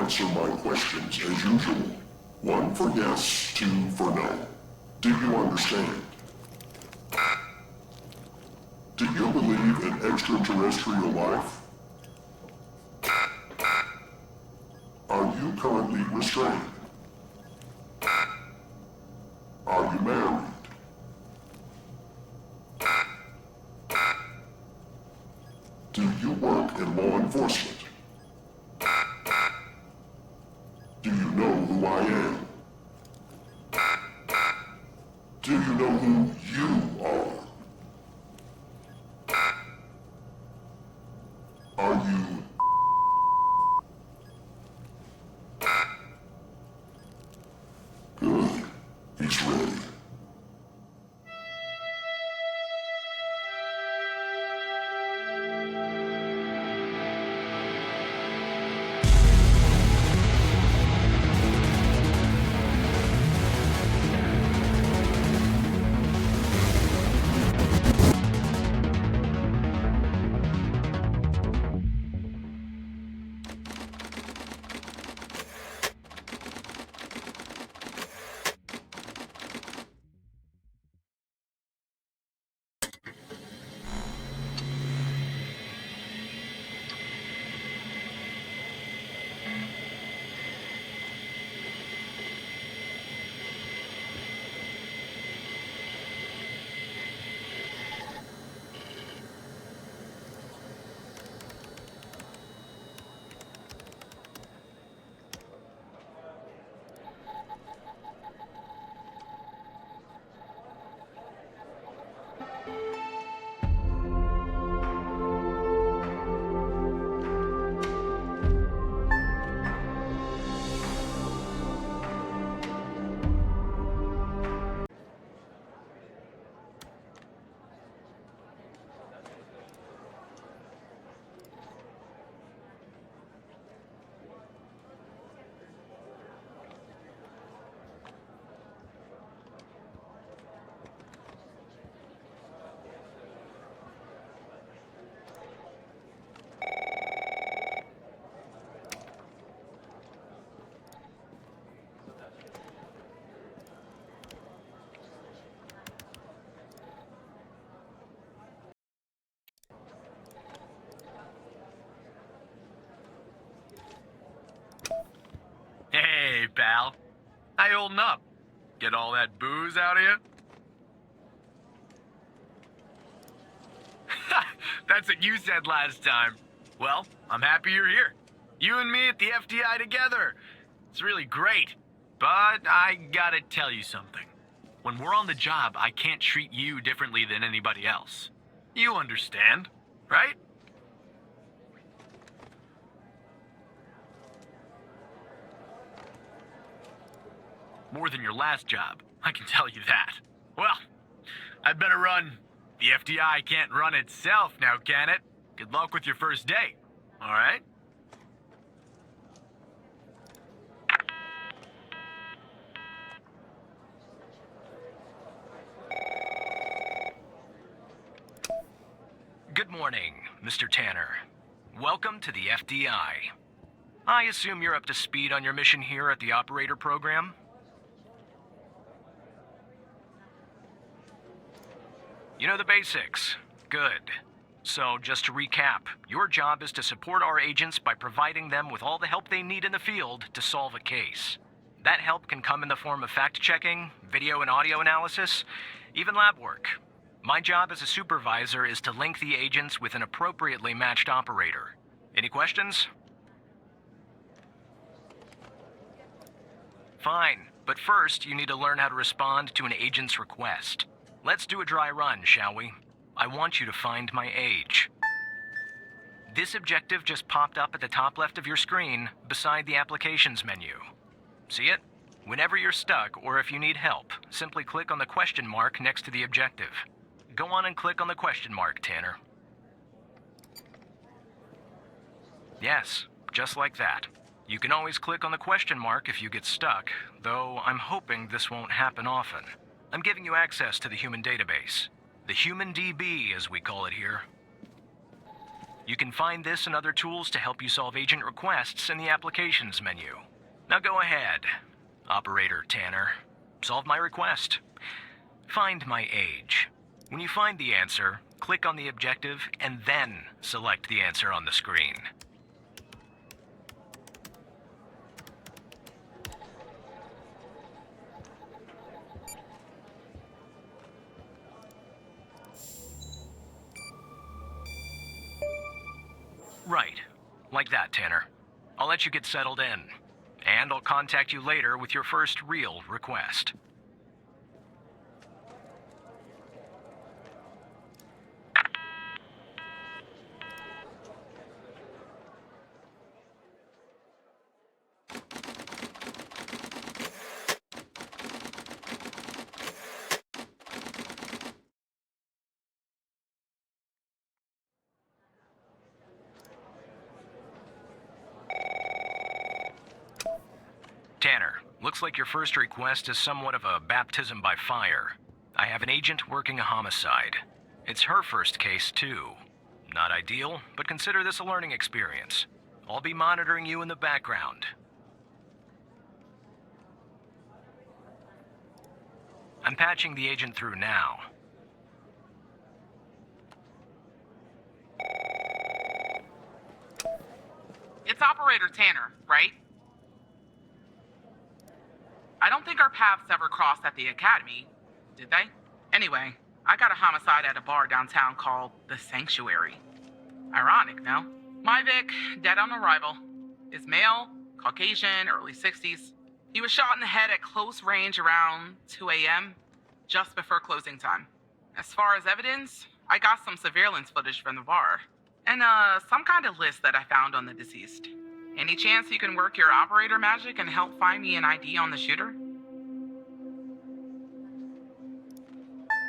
answer my questions as usual. 1 for yes, 2 for no. Do you understand? Do you believe in extraterrestrial life? Are you currently restrained? Are you married? Do you work in law enforcement? Do you know who I am? Do you know who you are? Are you... Good. He's ready. Hey, pal. How you holding up? Get all that booze out of you? That's what you said last time. Well, I'm happy you're here. You and me at the FDI together. It's really great. But I gotta tell you something. When we're on the job, I can't treat you differently than anybody else. You understand, right? More than your last job, I can tell you that. Well, I'd better run. The FDI can't run itself now, can it? Good luck with your first day, all right? Good morning, Mr. Tanner. Welcome to the FDI. I assume you're up to speed on your mission here at the operator program? You know the basics. Good. So, just to recap, your job is to support our agents by providing them with all the help they need in the field to solve a case. That help can come in the form of fact-checking, video and audio analysis, even lab work. My job as a supervisor is to link the agents with an appropriately matched operator. Any questions? Fine, but first you need to learn how to respond to an agent's request. Let's do a dry run, shall we? I want you to find my age. This objective just popped up at the top left of your screen, beside the applications menu. See it? Whenever you're stuck, or if you need help, simply click on the question mark next to the objective. Go on and click on the question mark, Tanner. Yes, just like that. You can always click on the question mark if you get stuck, though I'm hoping this won't happen often. I'm giving you access to the human database. The human DB, as we call it here. You can find this and other tools to help you solve agent requests in the Applications menu. Now go ahead, Operator Tanner. Solve my request. Find my age. When you find the answer, click on the objective and then select the answer on the screen. Right. Like that, Tanner. I'll let you get settled in. And I'll contact you later with your first real request. Tanner, looks like your first request is somewhat of a baptism by fire. I have an agent working a homicide. It's her first case, too. Not ideal, but consider this a learning experience. I'll be monitoring you in the background. I'm patching the agent through now. It's Operator Tanner, right? I don't think our paths ever crossed at the academy, did they? Anyway, I got a homicide at a bar downtown called The Sanctuary. Ironic, no? My Vic, dead on arrival, is male, Caucasian, early 60s. He was shot in the head at close range around 2 a.m., just before closing time. As far as evidence, I got some surveillance footage from the bar, and some kind of list that I found on the deceased. Any chance you can work your operator magic and help find me an ID on the shooter?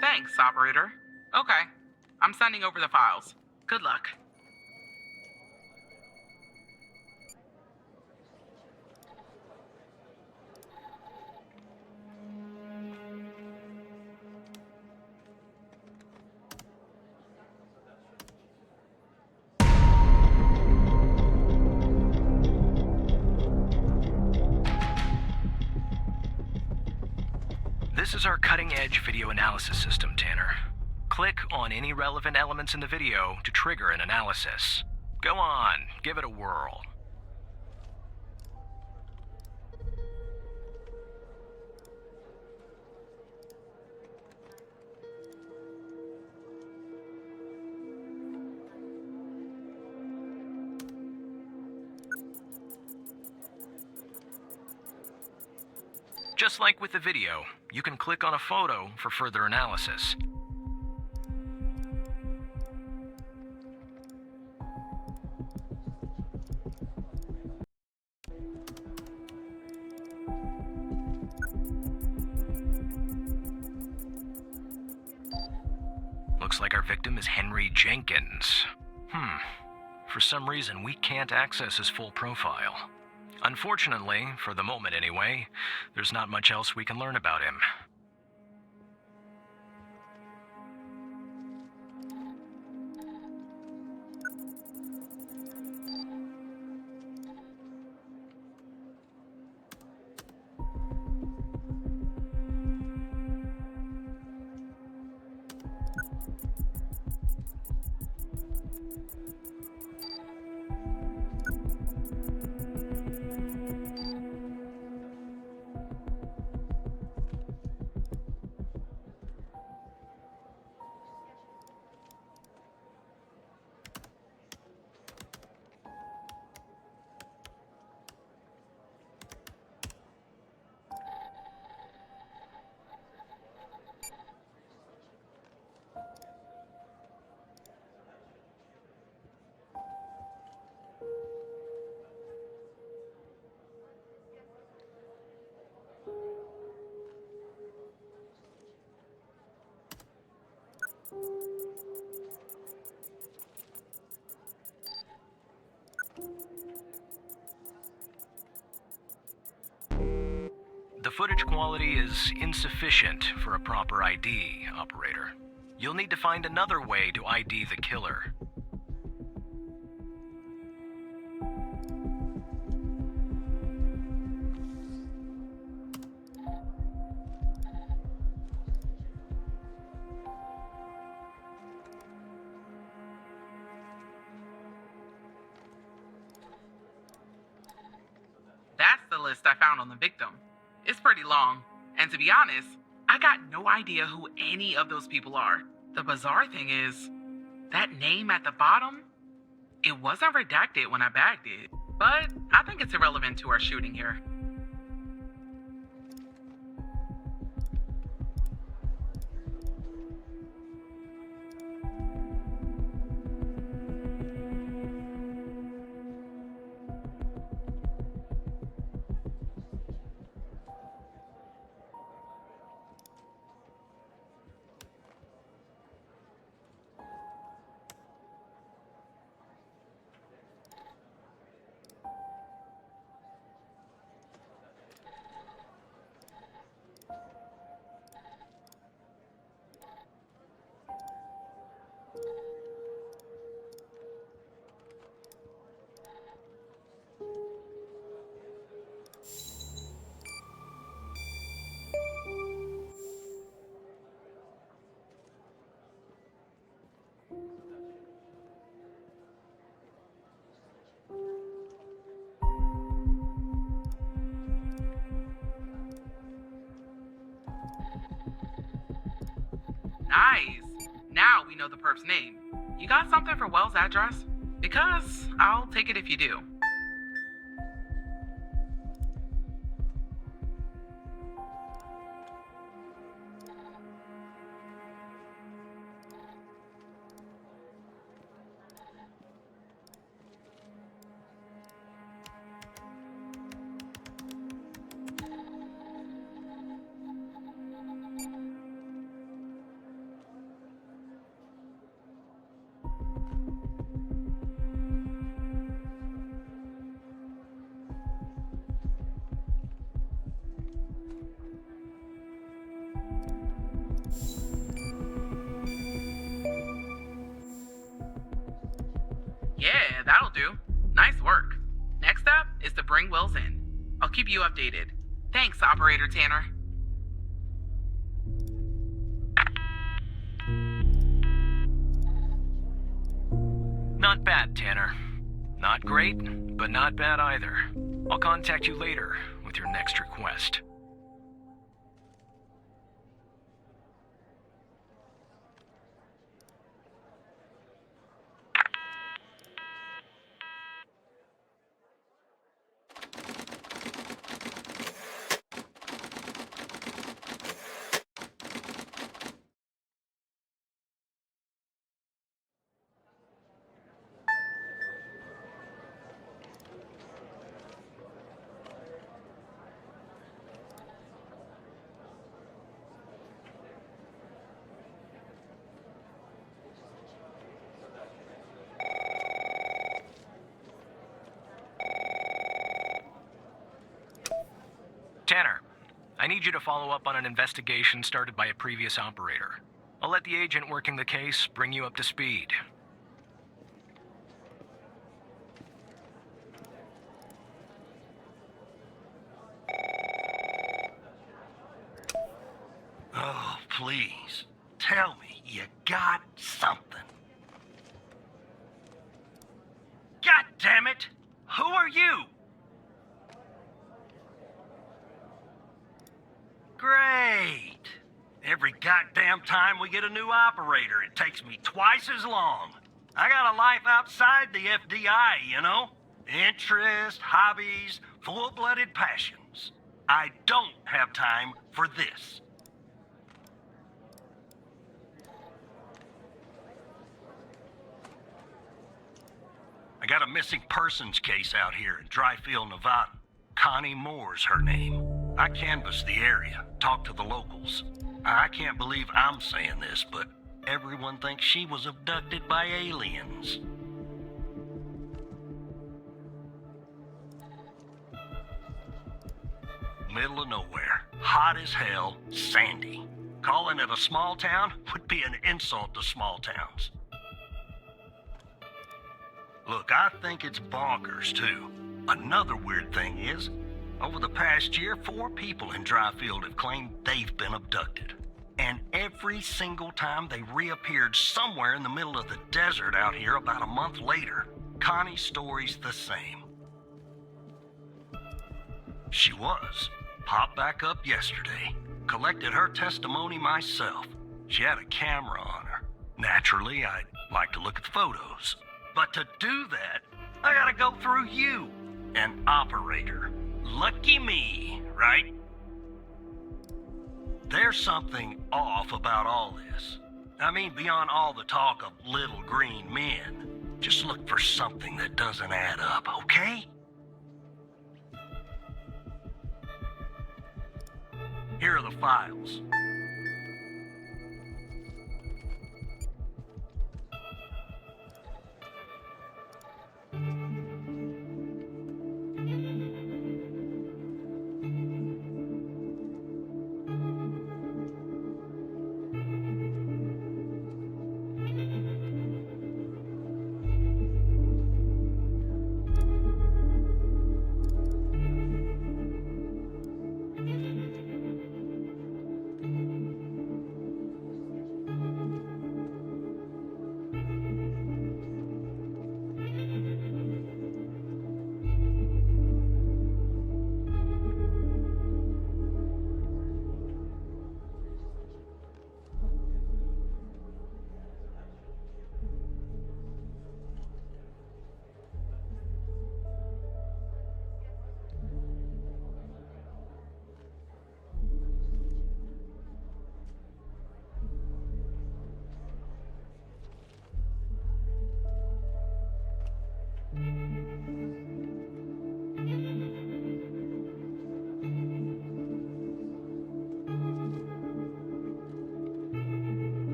Thanks, operator. Okay, I'm sending over the files. Good luck. This is our cutting-edge video analysis system, Tanner. Click on any relevant elements in the video to trigger an analysis. Go on, give it a whirl. Just like with the video, you can click on a photo for further analysis. Looks like our victim is Henry Jenkins. For some reason, we can't access his full profile. Unfortunately, for the moment anyway, there's not much else we can learn about him. The footage quality is insufficient for a proper ID, operator. You'll need to find another way to ID the killer. list I found on the victim. It's pretty long, and to be honest, I got no idea who any of those people are. The bizarre thing is, that name at the bottom, it wasn't redacted when I bagged it, but I think it's irrelevant to our shooting here. Nice. Now we know the perp's name. You got something for Wells' address? Because I'll take it if you do. Yeah, that'll do. Nice work. Next step is to bring Wells in. I'll keep you updated. Thanks, Operator Tanner. Not bad, Tanner. Not great, but not bad either. I'll contact you later with your next request. Tanner, I need you to follow up on an investigation started by a previous operator. I'll let the agent working the case bring you up to speed. Oh, please. Tell me you got something. God damn it! Who are you? Great. Every goddamn time we get a new operator, it takes me twice as long. I got a life outside the FDI, you know? Interests, hobbies, full-blooded passions. I don't have time for this. I got a missing persons case out here in Dryfield, Nevada. Connie Moore's her name. I canvassed the area, talked to the locals. I can't believe I'm saying this, but everyone thinks she was abducted by aliens. Middle of nowhere, hot as hell, sandy. Calling it a small town would be an insult to small towns. Look, I think it's bonkers, too. Another weird thing is, over the past year, 4 people in Dryfield have claimed they've been abducted. And every single time they reappeared somewhere in the middle of the desert out here about a month later. Connie's story's the same. She was. Popped back up yesterday. Collected her testimony myself. She had a camera on her. Naturally, I'd like to look at the photos. But to do that, I gotta go through you, an operator. Lucky me, right? There's something off about all this. I mean, beyond all the talk of little green men. Just look for something that doesn't add up, okay? Here are the files.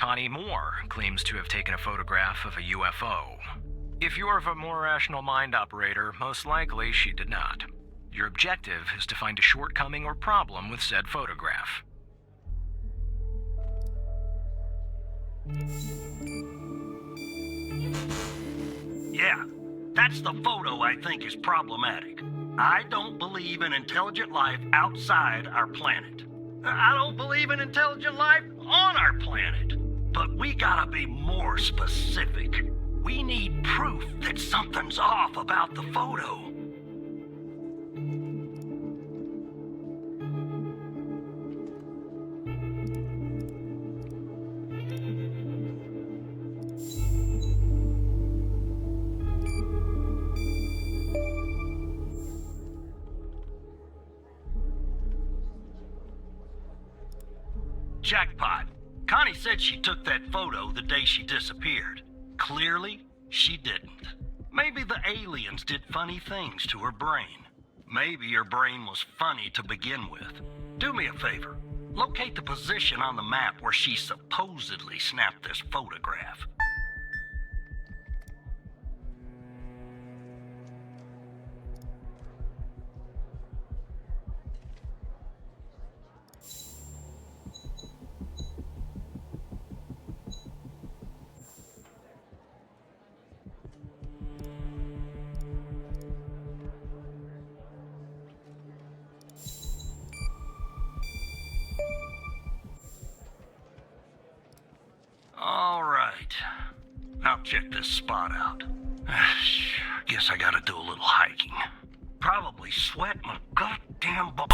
Connie Moore claims to have taken a photograph of a UFO. If you're of a more rational mind, operator, most likely she did not. Your objective is to find a shortcoming or problem with said photograph. Yeah, that's the photo I think is problematic. I don't believe in intelligent life outside our planet. I don't believe in intelligent life on our planet. But we gotta be more specific. We need proof that something's off about the photo. Jackpot. Connie said she took that photo the day she disappeared. Clearly, she didn't. Maybe the aliens did funny things to her brain. Maybe her brain was funny to begin with. Do me a favor. Locate the position on the map where she supposedly snapped this photograph. All right. I'll check this spot out. Guess I gotta do a little hiking. Probably sweat my goddamn balls.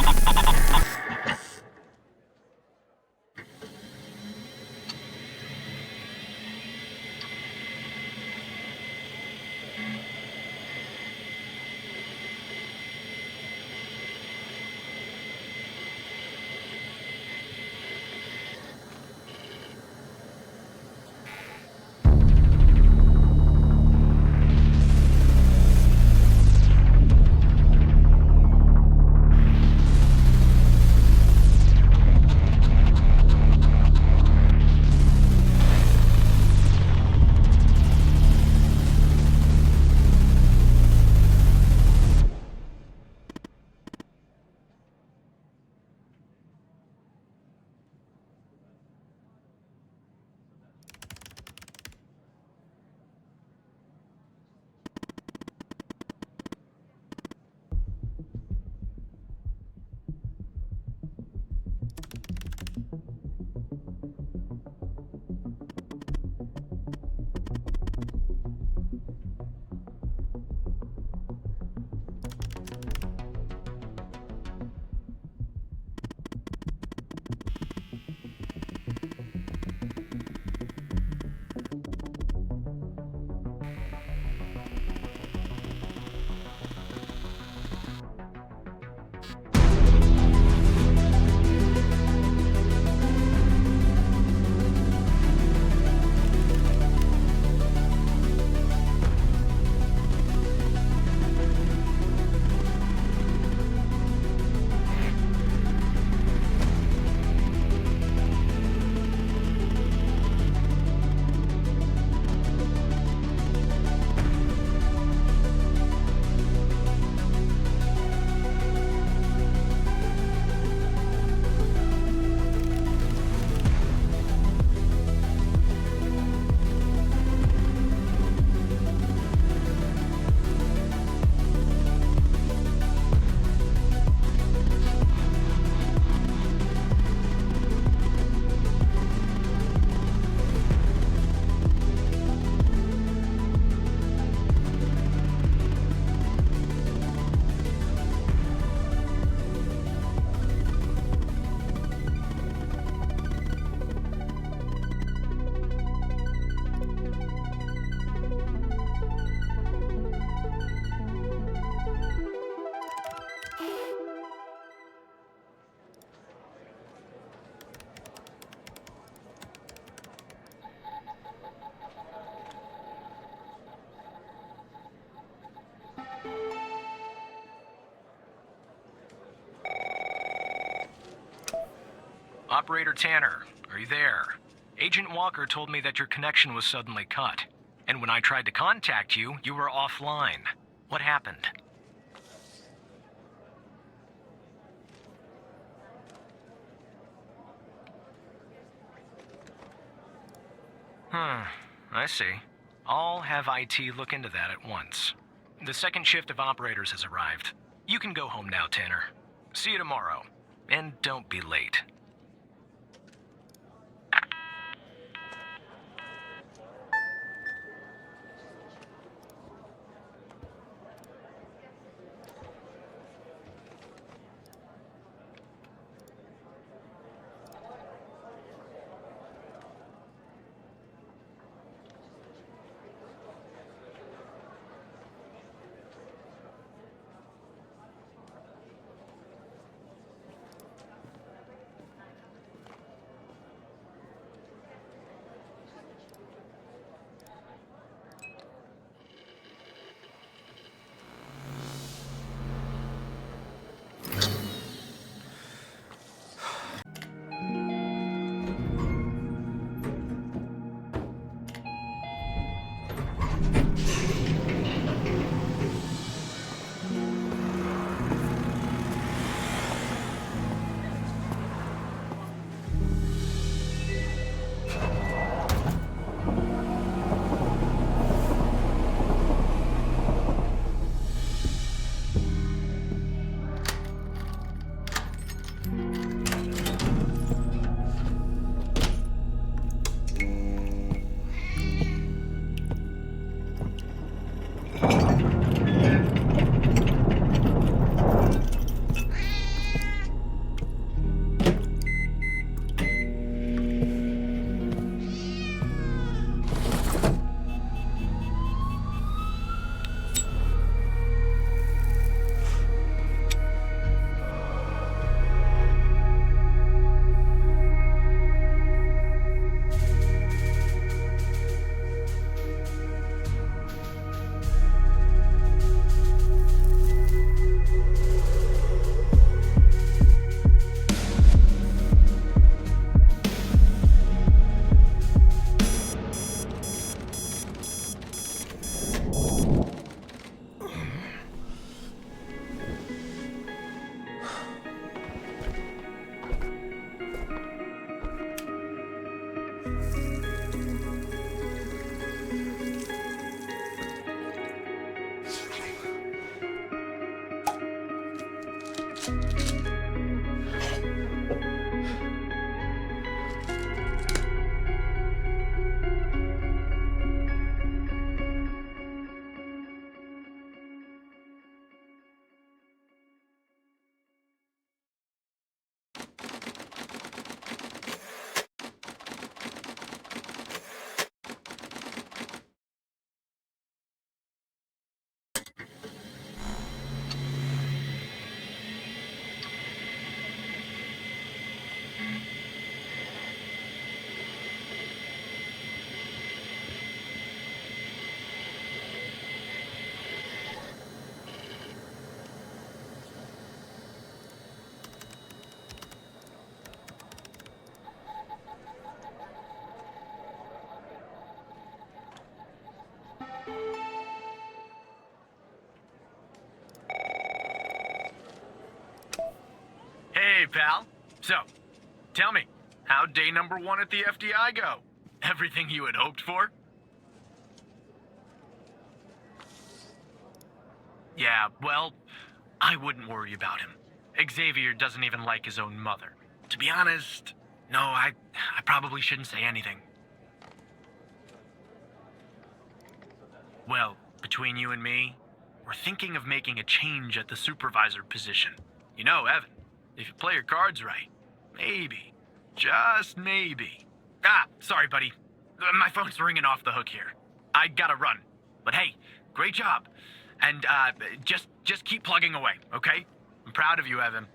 Operator Tanner, are you there? Agent Walker told me that your connection was suddenly cut. And when I tried to contact you, you were offline. What happened? I see. I'll have IT look into that at once. The second shift of operators has arrived. You can go home now, Tanner. See you tomorrow. And don't be late. Hey, pal. So, tell me, how'd day number 1 at the FDI go? Everything you had hoped for? Yeah, well, I wouldn't worry about him. Xavier doesn't even like his own mother. To be honest, no, I probably shouldn't say anything. Well, between you and me, we're thinking of making a change at the supervisor position. You know, Evan, if you play your cards right, maybe, just maybe. Ah, sorry, buddy. My phone's ringing off the hook here. I gotta run. But hey, great job. And, just keep plugging away, okay? I'm proud of you, Evan.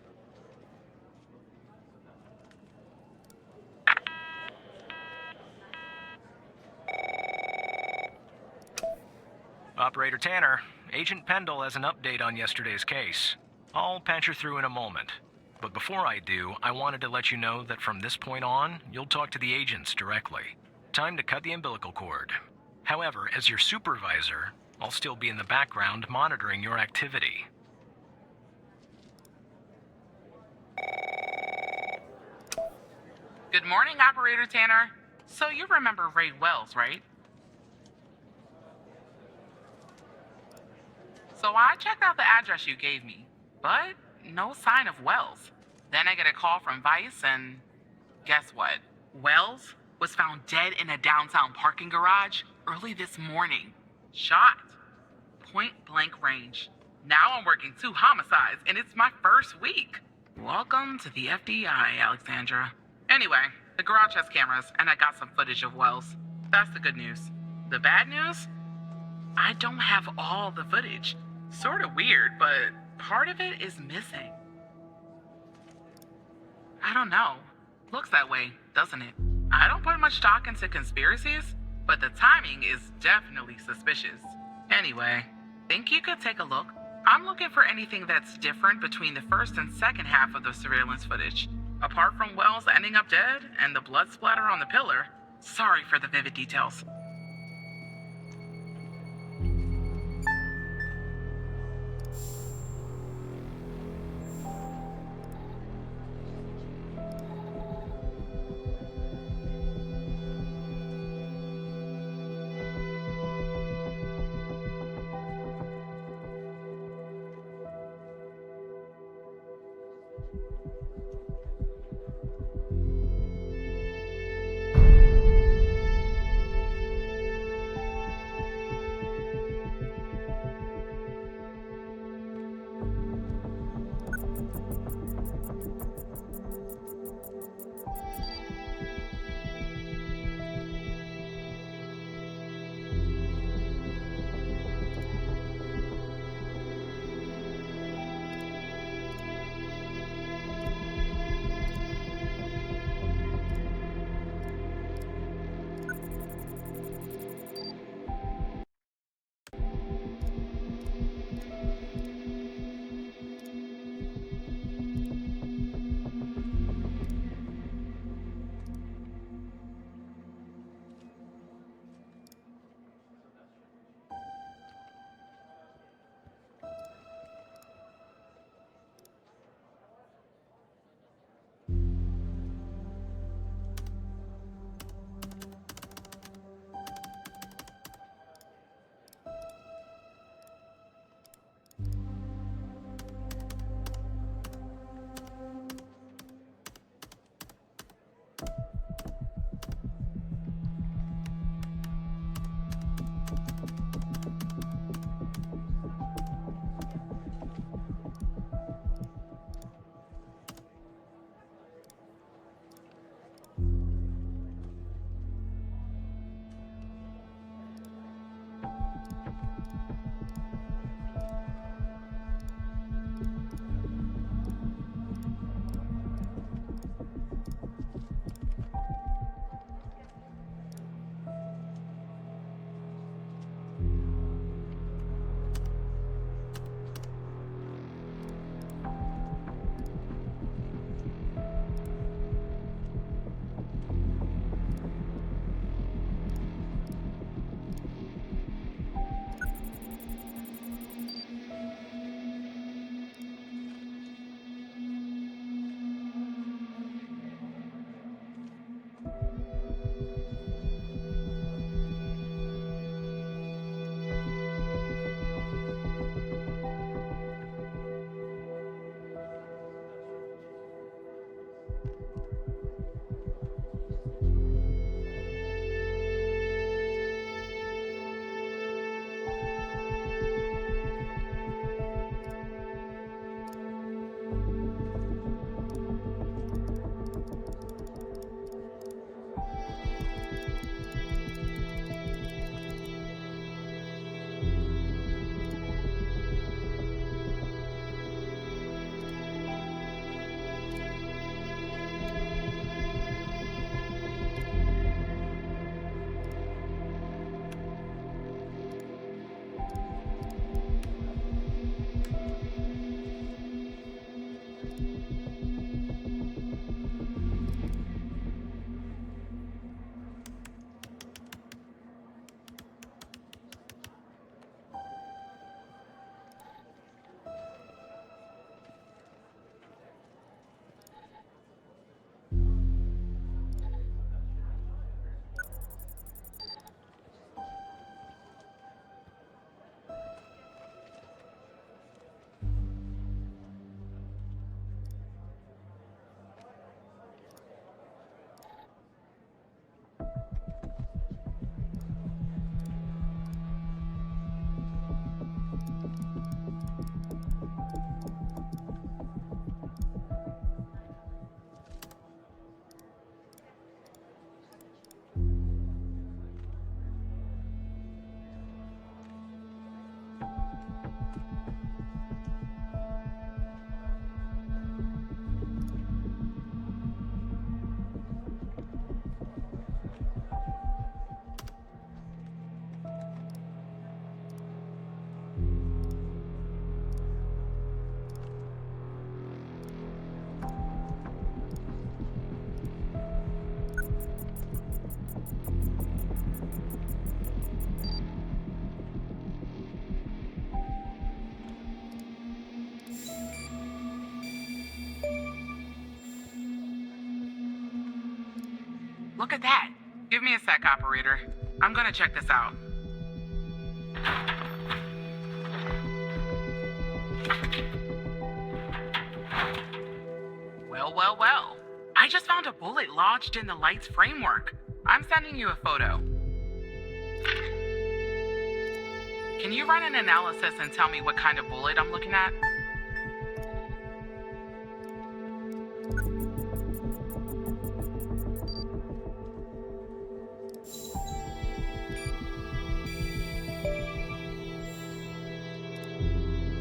Operator Tanner, Agent Pendle has an update on yesterday's case. I'll patch her through in a moment. But before I do, I wanted to let you know that from this point on, you'll talk to the agents directly. Time to cut the umbilical cord. However, as your supervisor, I'll still be in the background monitoring your activity. Good morning, Operator Tanner. So you remember Ray Wells, right? So I checked out the address you gave me, but no sign of Wells. Then I get a call from Vice, and guess what? Wells was found dead in a downtown parking garage early this morning. Shot. Point blank range. Now I'm working 2 homicides, and it's my first week. Welcome to the FBI, Alexandra. Anyway, the garage has cameras, and I got some footage of Wells. That's the good news. The bad news? I don't have all the footage. Sort of weird, but part of it is missing. I don't know. Looks that way, doesn't it? I don't put much stock into conspiracies, but the timing is definitely suspicious. Anyway, think you could take a look? I'm looking for anything that's different between the first and second half of the surveillance footage. Apart from Wells ending up dead and the blood splatter on the pillar. Sorry for the vivid details. look at that. Give me a sec, operator. I'm gonna check this out. Well. I just found a bullet lodged in the light's framework. I'm sending you a photo. Can you run an analysis and tell me what kind of bullet I'm looking at?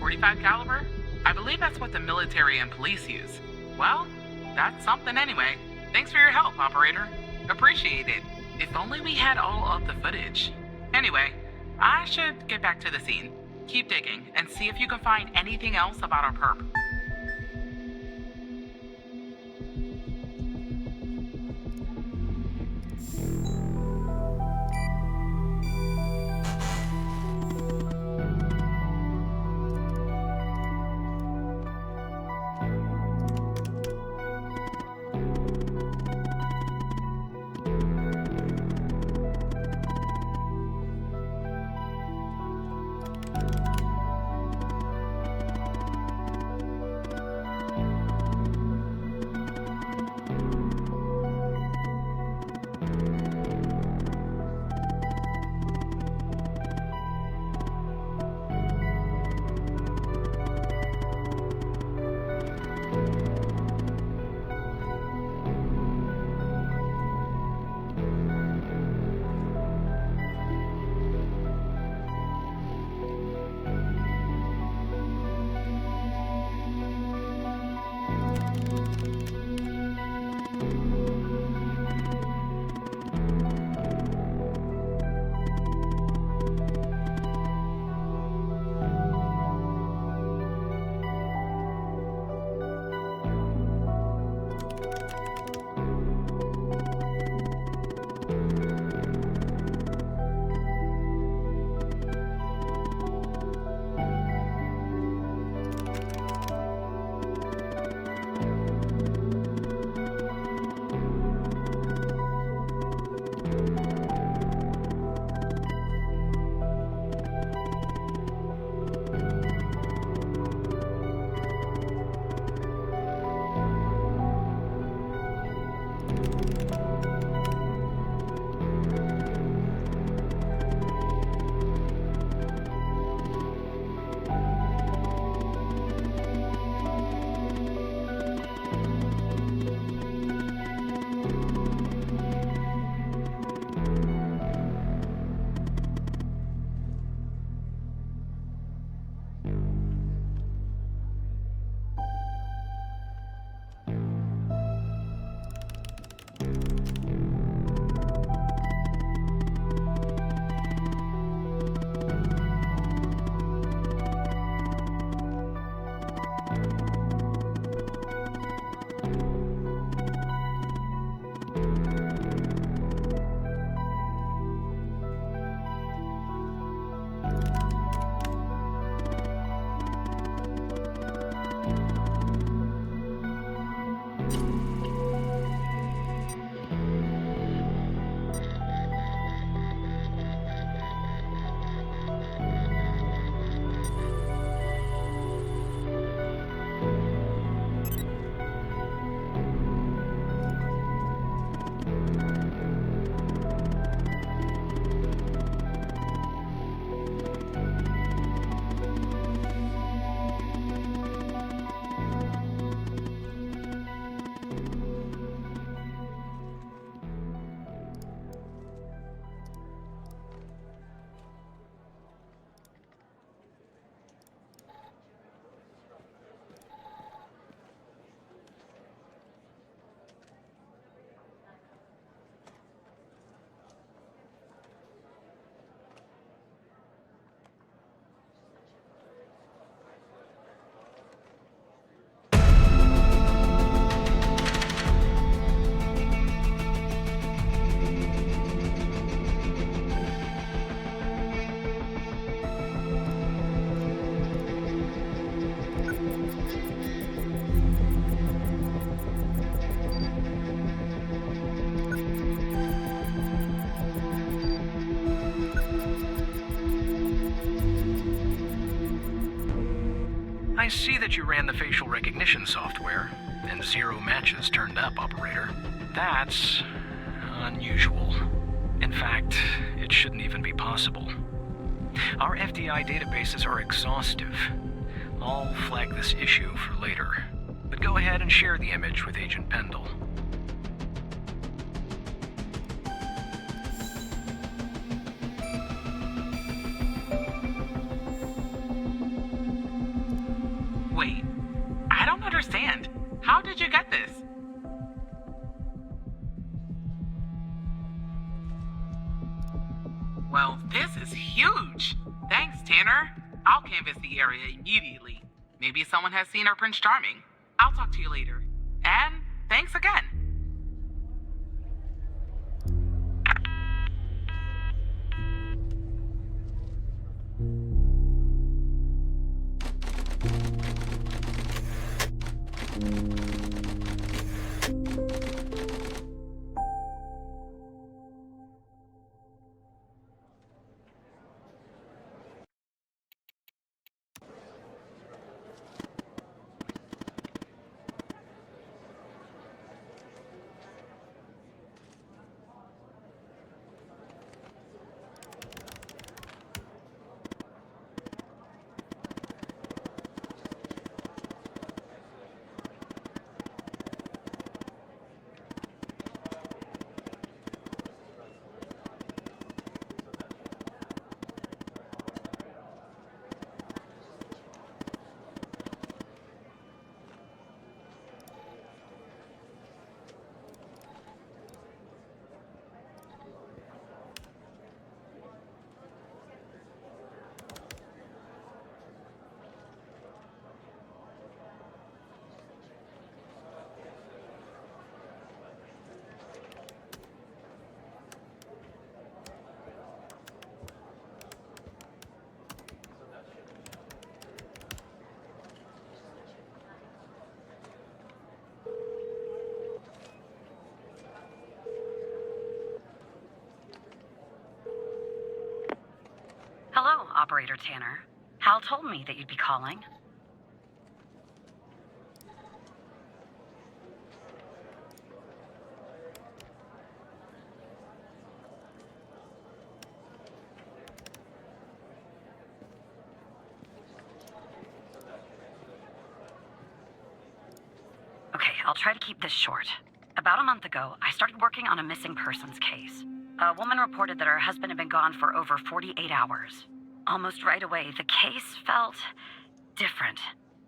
.45 caliber? I believe that's what the military and police use. Well, that's something anyway. Thanks for your help, operator. Appreciate it. If only we had all of the footage. Anyway, I should get back to the scene. Keep digging and see if you can find anything else about our perp. I see that you ran the facial recognition software, and 0 matches turned up, Operator. That's unusual. In fact, it shouldn't even be possible. Our FDI databases are exhaustive. I'll flag this issue for later, but go ahead and share the image with Agent Pendle. Wait, I don't understand. How did you get this? Well, this is huge. Thanks, Tanner. I'll canvass the area immediately. Maybe someone has seen our Prince Charming. I'll talk to you later. And thanks again. Hello, Operator Tanner. Hal told me that you'd be calling. Okay, I'll try to keep this short. About a month ago, I started working on a missing persons case. A woman reported that her husband had been gone for over 48 hours. Almost right away, the case felt different.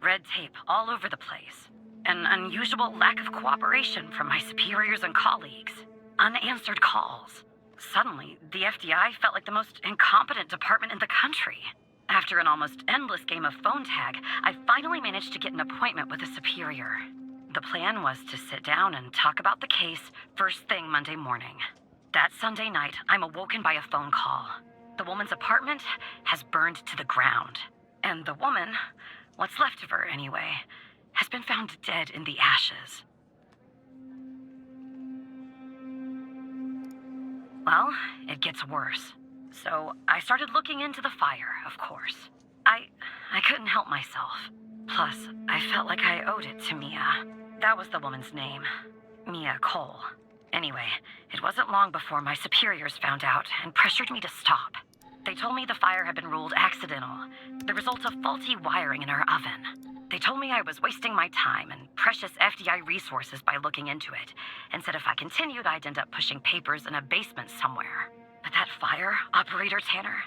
Red tape all over the place. An unusual lack of cooperation from my superiors and colleagues. Unanswered calls. Suddenly, the FDI felt like the most incompetent department in the country. After an almost endless game of phone tag, I finally managed to get an appointment with a superior. The plan was to sit down and talk about the case first thing Monday morning. That Sunday night, I'm awoken by a phone call. The woman's apartment has burned to the ground. And the woman, what's left of her anyway, has been found dead in the ashes. Well, it gets worse. So I started looking into the fire, of course. I couldn't help myself. Plus, I felt like I owed it to Mia. That was the woman's name. Mia Cole. Anyway, it wasn't long before my superiors found out and pressured me to stop. They told me the fire had been ruled accidental, the result of faulty wiring in our oven. They told me I was wasting my time and precious FDI resources by looking into it, and said if I continued, I'd end up pushing papers in a basement somewhere. But that fire, Operator Tanner,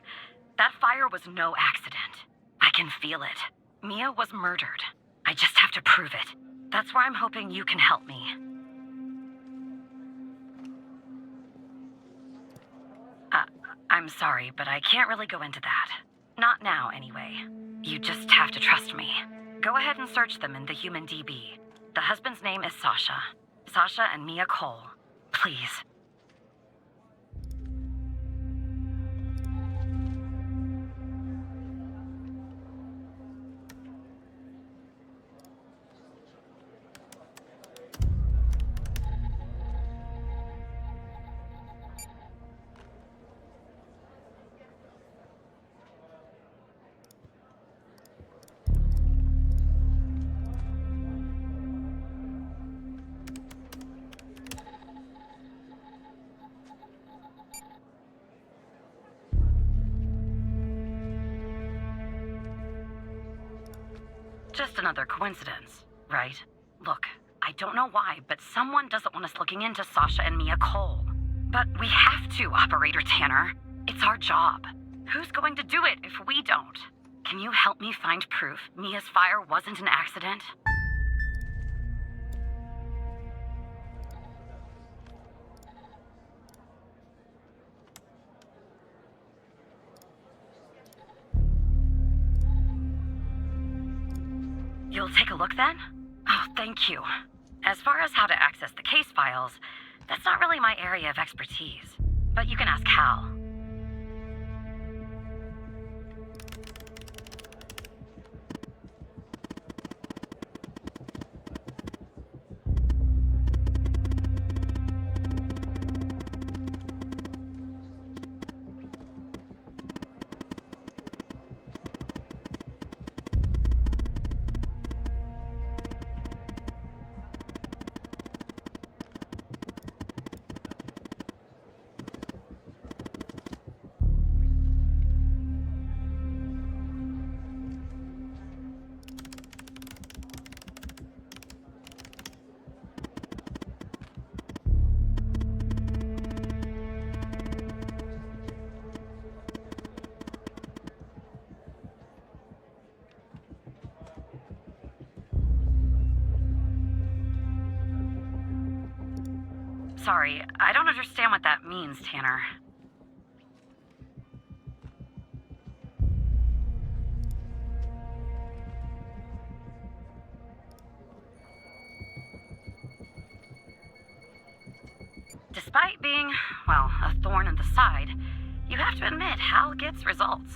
that fire was no accident. I can feel it. Mia was murdered. I just have to prove it. That's where I'm hoping you can help me. I'm sorry, but I can't really go into that. Not now, anyway. You just have to trust me. Go ahead and search them in the Human DB. The husband's name is Sasha. Sasha and Mia Cole. Please. just another coincidence, right? Look, I don't know why, but someone doesn't want us looking into Sasha and Mia Cole. But we have to, Operator Tanner. It's our job. Who's going to do it if we don't? Can you help me find proof Mia's fire wasn't an accident? You'll take a look then? Oh, thank you. As far as how to access the case files, that's not really my area of expertise. But you can ask Hal. Sorry, I don't understand what that means, Tanner. Despite being, well, a thorn in the side, you have to admit Hal gets results.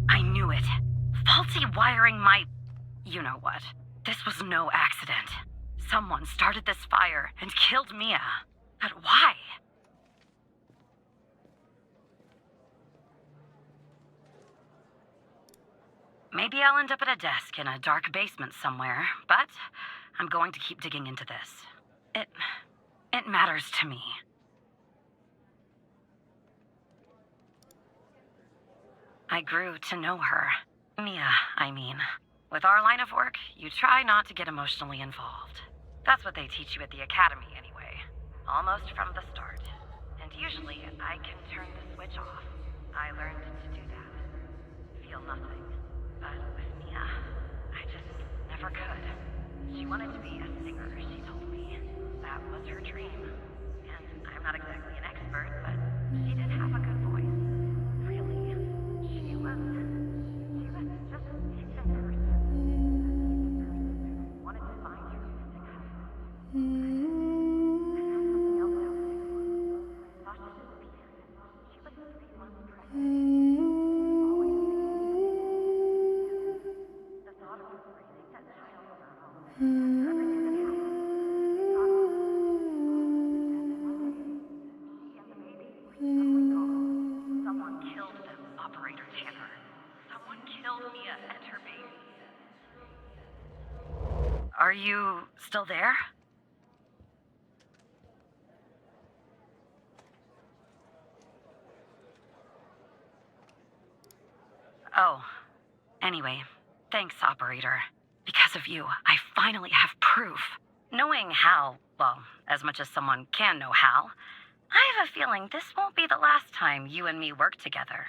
I knew it. Faulty wiring my... you know what. This was no accident. Someone started this fire and killed Mia. But why? Maybe I'll end up at a desk in a dark basement somewhere, but I'm going to keep digging into this. It matters to me. I grew to know her. Mia, I mean. With our line of work, you try not to get emotionally involved. That's what they teach you at the academy anyway. Almost from the start. And usually, I can turn the switch off. I learned to do that. Feel nothing. But with Mia, I just never could. She wanted to be a singer, she told me. That was her dream. And I'm not exactly an expert, but she did have a good voice. Really. She was just a decent person. Wanted to find her missing husband. I found something else out too. Thought she should be here. She was 3 months pregnant. Are you still there? Oh, anyway, thanks, operator. Because of you, I finally have proof. Knowing Hal, well, as much as someone can know Hal, I have a feeling this won't be the last time you and me work together.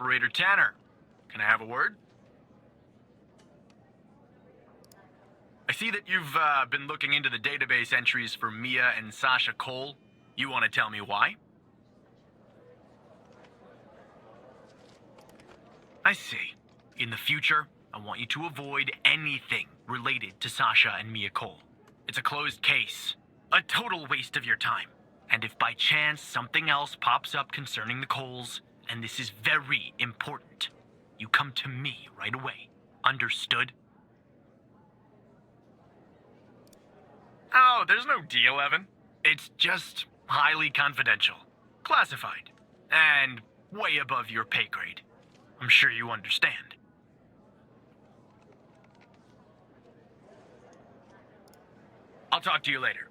Operator Tanner. Can I have a word? I see that you've been looking into the database entries for Mia and Sasha Cole. You want to tell me why? I see. In the future, I want you to avoid anything related to Sasha and Mia Cole. It's a closed case. A total waste of your time. And if by chance something else pops up concerning the Coles, and this is very important, you come to me right away. Understood? Oh, there's no deal, Evan. It's just highly confidential. Classified. And way above your pay grade. I'm sure you understand. I'll talk to you later.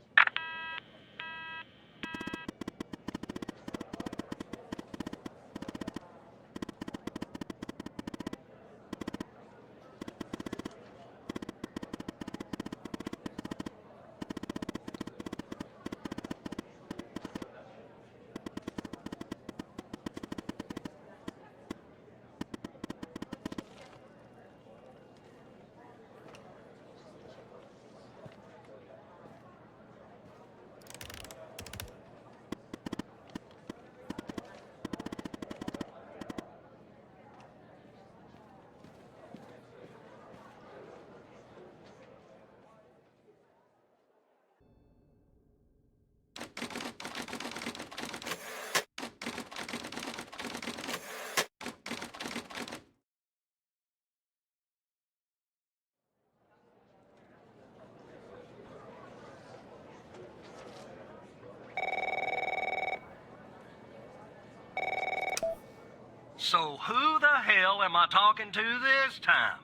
So who the hell am I talking to this time?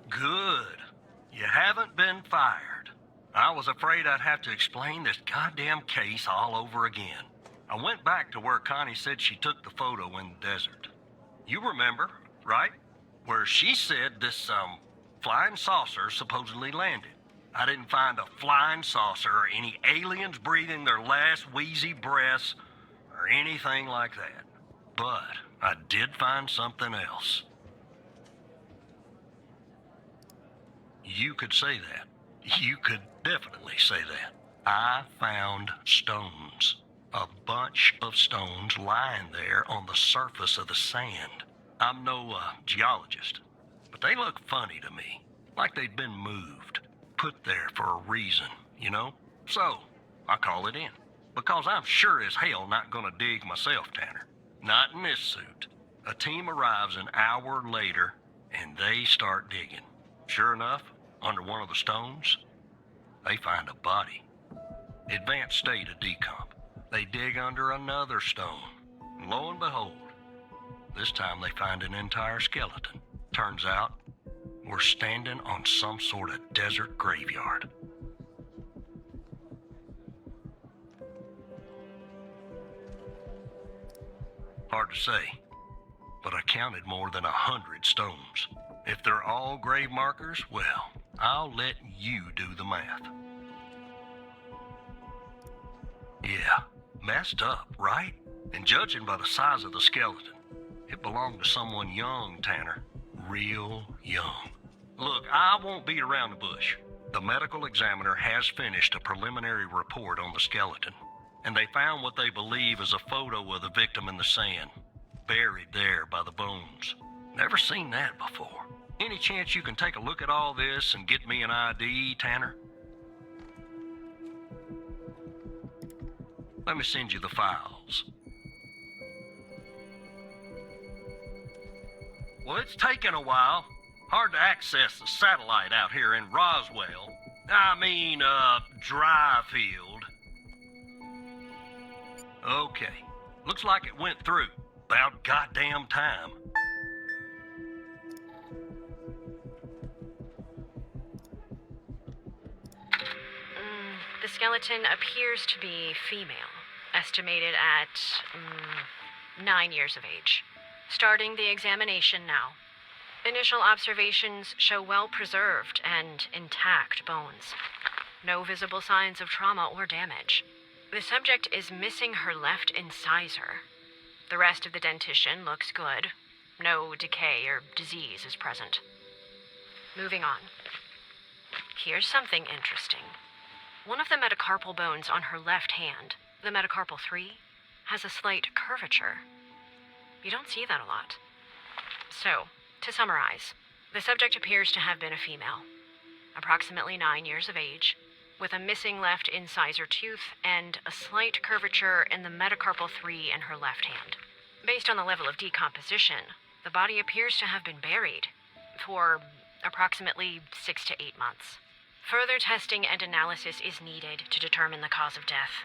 Good. You haven't been fired. I was afraid I'd have to explain this goddamn case all over again. I went back to where Connie said she took the photo in the desert. You remember, right? Where she said this, flying saucer supposedly landed. I didn't find a flying saucer or any aliens breathing their last wheezy breaths or anything like that. But I did find something else. You could say that. You could definitely say that. I found stones. A bunch of stones lying there on the surface of the sand. I'm no geologist, but they look funny to me. Like they'd been moved. Put there for a reason, you know? So, I call it in. Because I'm sure as hell not gonna dig myself, Tanner. Not in this suit. A team arrives an hour later, and they start digging. Sure enough, under one of the stones, they find a body. Advanced state of decomp. They dig under another stone. And lo and behold, this time they find an entire skeleton. Turns out, we're standing on some sort of desert graveyard. Hard to say, but I counted more than 100 stones. If they're all grave markers, well, I'll let you do the math. Yeah, messed up, right? And judging by the size of the skeleton, it belonged to someone young, Tanner. Real young. Look, I won't beat around the bush. The medical examiner has finished a preliminary report on the skeleton, and they found what they believe is a photo of the victim in the sand, buried there by the bones. Never seen that before. Any chance you can take a look at all this and get me an ID, Tanner? Let me send you the files. Well, it's taken a while. Hard to access the satellite out here in Roswell. Dryfield. Okay. Looks like it went through. About goddamn time. The skeleton appears to be female, estimated at 9 years of age. Starting the examination now. Initial observations show well-preserved and intact bones. No visible signs of trauma or damage. The subject is missing her left incisor. The rest of the dentition looks good. No decay or disease is present. Moving on. Here's something interesting. One of the metacarpal bones on her left hand, the metacarpal 3, has a slight curvature. You don't see that a lot. So, to summarize, the subject appears to have been a female, approximately 9 years of age, with a missing left incisor tooth and a slight curvature in the metacarpal 3 in her left hand. Based on the level of decomposition, the body appears to have been buried for approximately 6 to 8 months. Further testing and analysis is needed to determine the cause of death.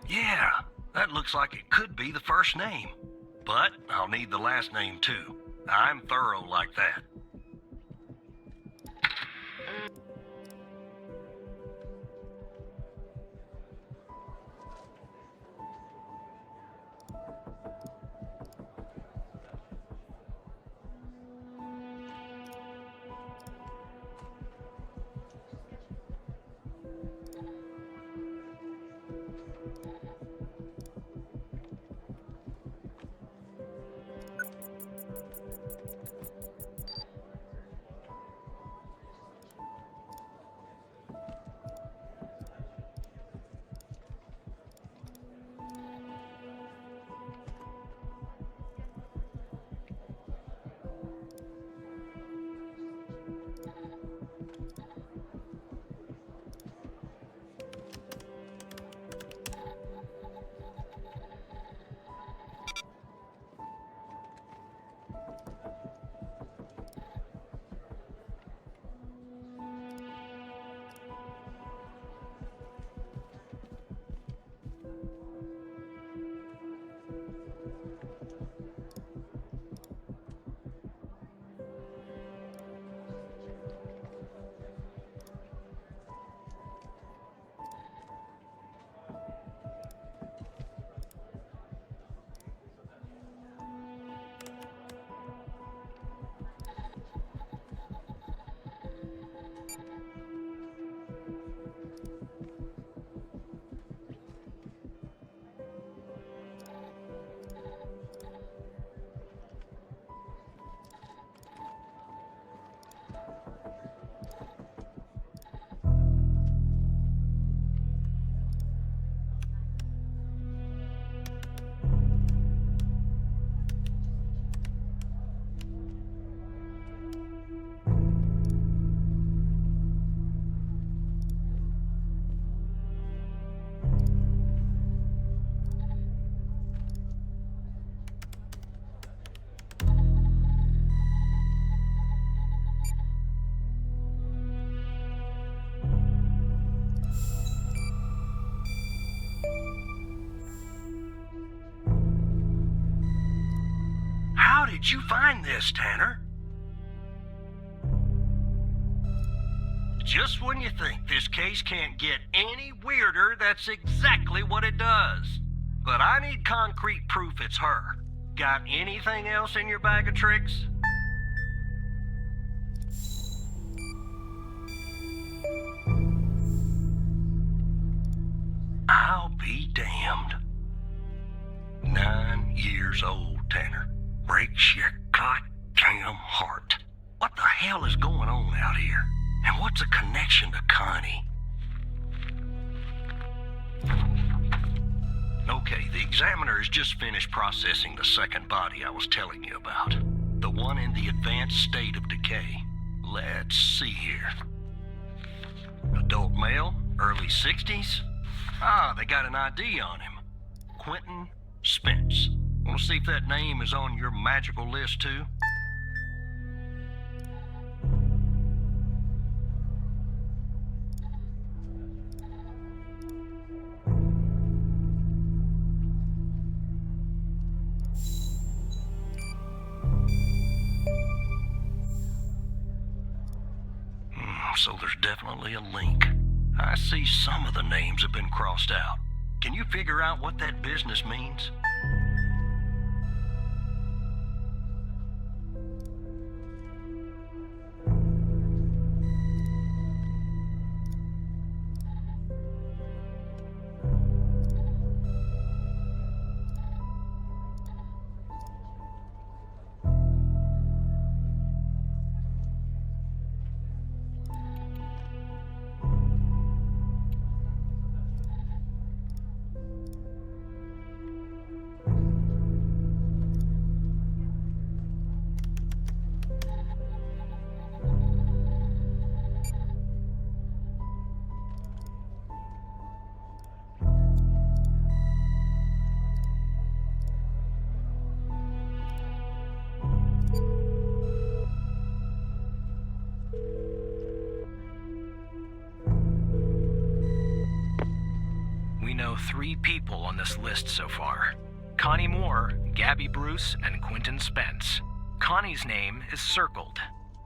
Yeah, that looks like it could be the first name. But I'll need the last name too. I'm thorough like that. How did you find this, Tanner? Just when you think this case can't get any weirder, that's exactly what it does. But I need concrete proof it's her. Got anything else in your bag of tricks? I'll be damned. 9 years old, Tanner. Breaks your goddamn heart. What the hell is going on out here? And what's a connection to Connie? Okay, the examiner has just finished processing the second body I was telling you about. The one in the advanced state of decay. Let's see here. Adult male, Early 60s? Ah, they got an ID on him. Quentin Spence. Want to see if that name is on your magical list, too? So there's definitely a link. I see some of the names have been crossed out. Can you figure out what that business means? We know 3 people on this list so far. Connie Moore, Gabby Bruce, and Quentin Spence. Connie's name is circled,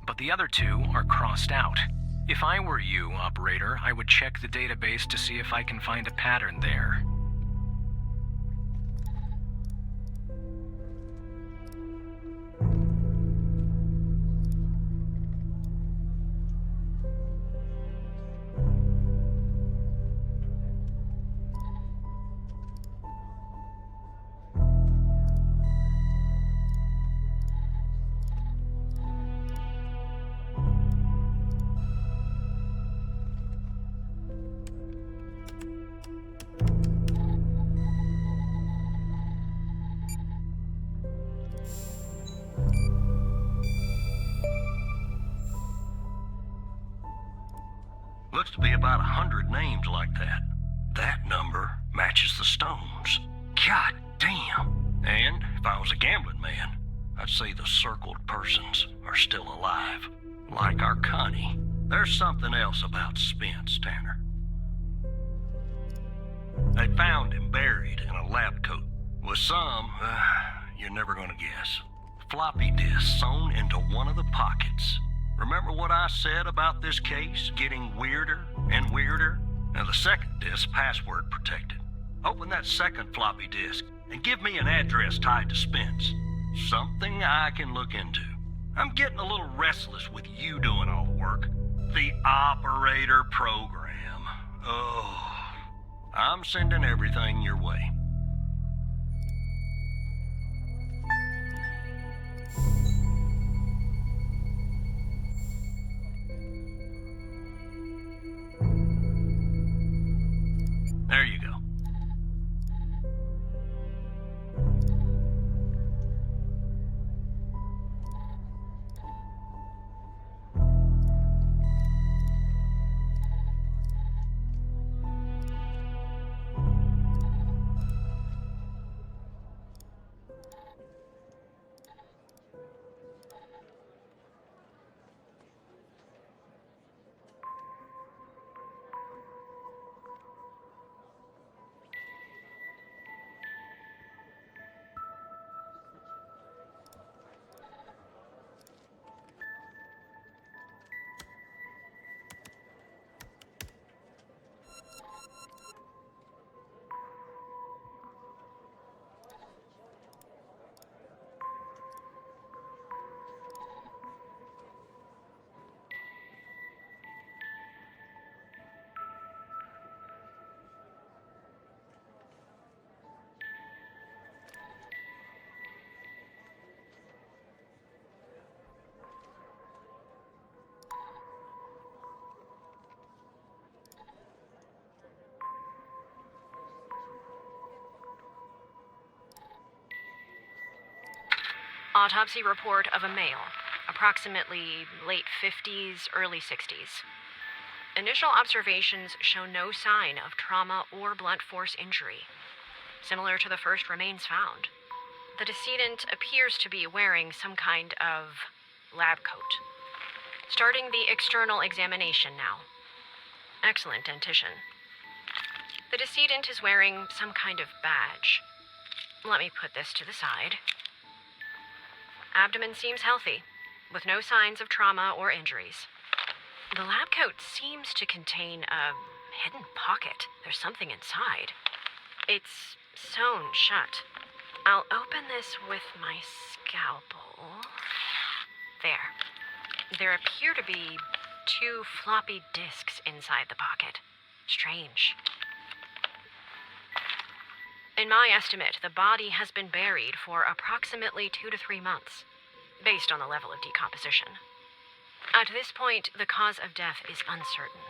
but the other 2 are crossed out. If I were you, operator, I would check the database to see if I can find a pattern there. Looks to be about 100 names like that. That number matches the stones. God damn. And if I was a gambling man, I'd say the circled persons are still alive. Like our Connie. There's something else about Spence, Tanner. They found him buried in a lab coat with some, you're never gonna guess, floppy disk sewn into one of the pockets. Remember what I said about this case getting weirder and weirder? Now the second disk password protected. Open that second floppy disk and give me an address tied to Spence. Something I can look into. I'm getting a little restless with you doing all the work. The operator program. Oh, I'm sending everything your way. There you go. Autopsy report of a male, approximately late 50s, early 60s. Initial observations show no sign of trauma or blunt force injury. Similar to the first remains found. The decedent appears to be wearing some kind of lab coat. Starting the external examination now. Excellent dentition. The decedent is wearing some kind of badge. Let me put this to the side. Abdomen seems healthy, with no signs of trauma or injuries. The lab coat seems to contain a hidden pocket. There's something inside. It's sewn shut. I'll open this with my scalpel. There appear to be 2 floppy disks inside the pocket. Strange. In my estimate, the body has been buried for approximately 2 to 3 months, based on the level of decomposition. At this point, the cause of death is uncertain.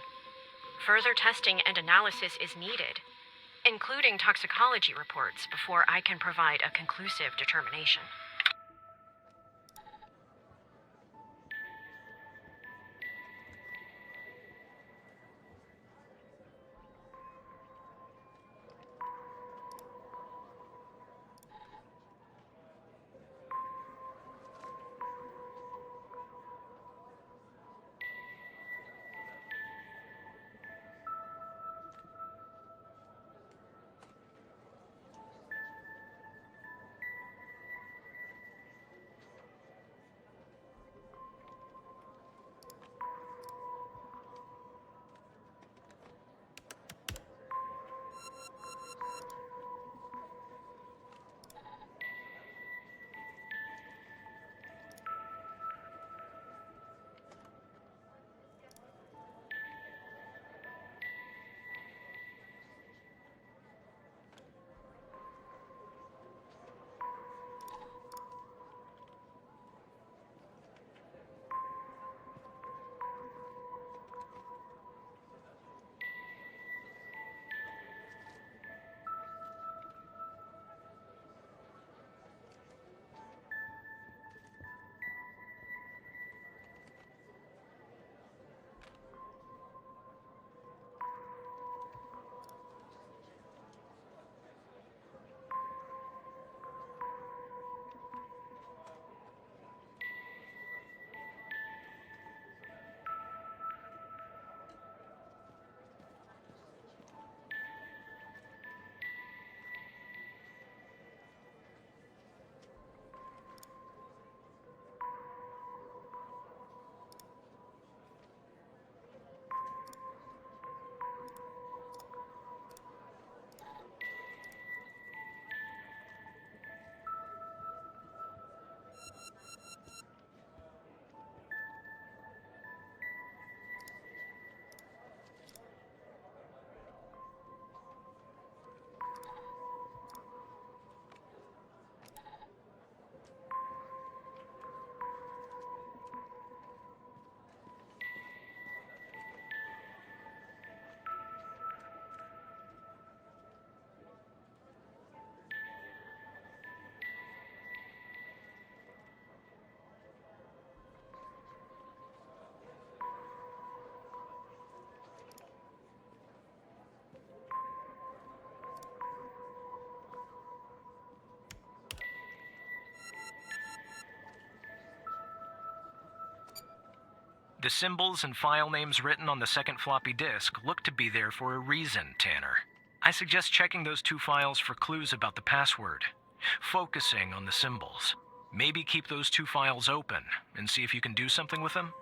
Further testing and analysis is needed, including toxicology reports, before I can provide a conclusive determination. The symbols and file names written on the second floppy disk look to be there for a reason, Tanner. I suggest checking those 2 files for clues about the password, focusing on the symbols. Maybe keep those 2 files open and see if you can do something with them.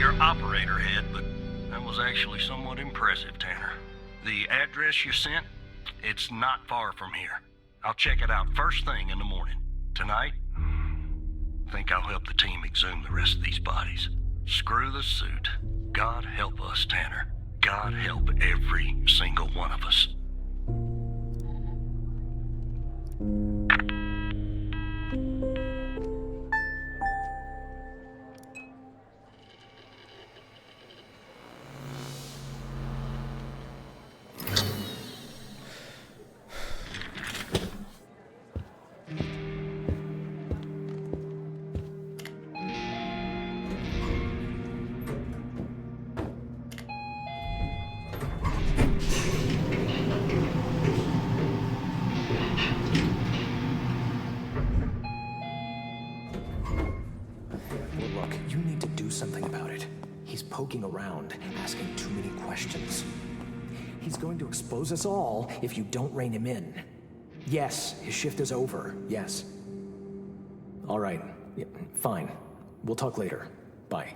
your operator head, but that was actually somewhat impressive, Tanner. The address you sent, it's not far from here. I'll check it out first thing in the morning. Tonight, I think I'll help the team exhume the rest of these bodies. Screw the suit. God help us, Tanner. God help every single one of us. Well, look, you need to do something about it. He's poking around, asking too many questions. He's going to expose us all if you don't rein him in. Yes, his shift is over. Yes. All right. Yeah, fine. We'll talk later. Bye.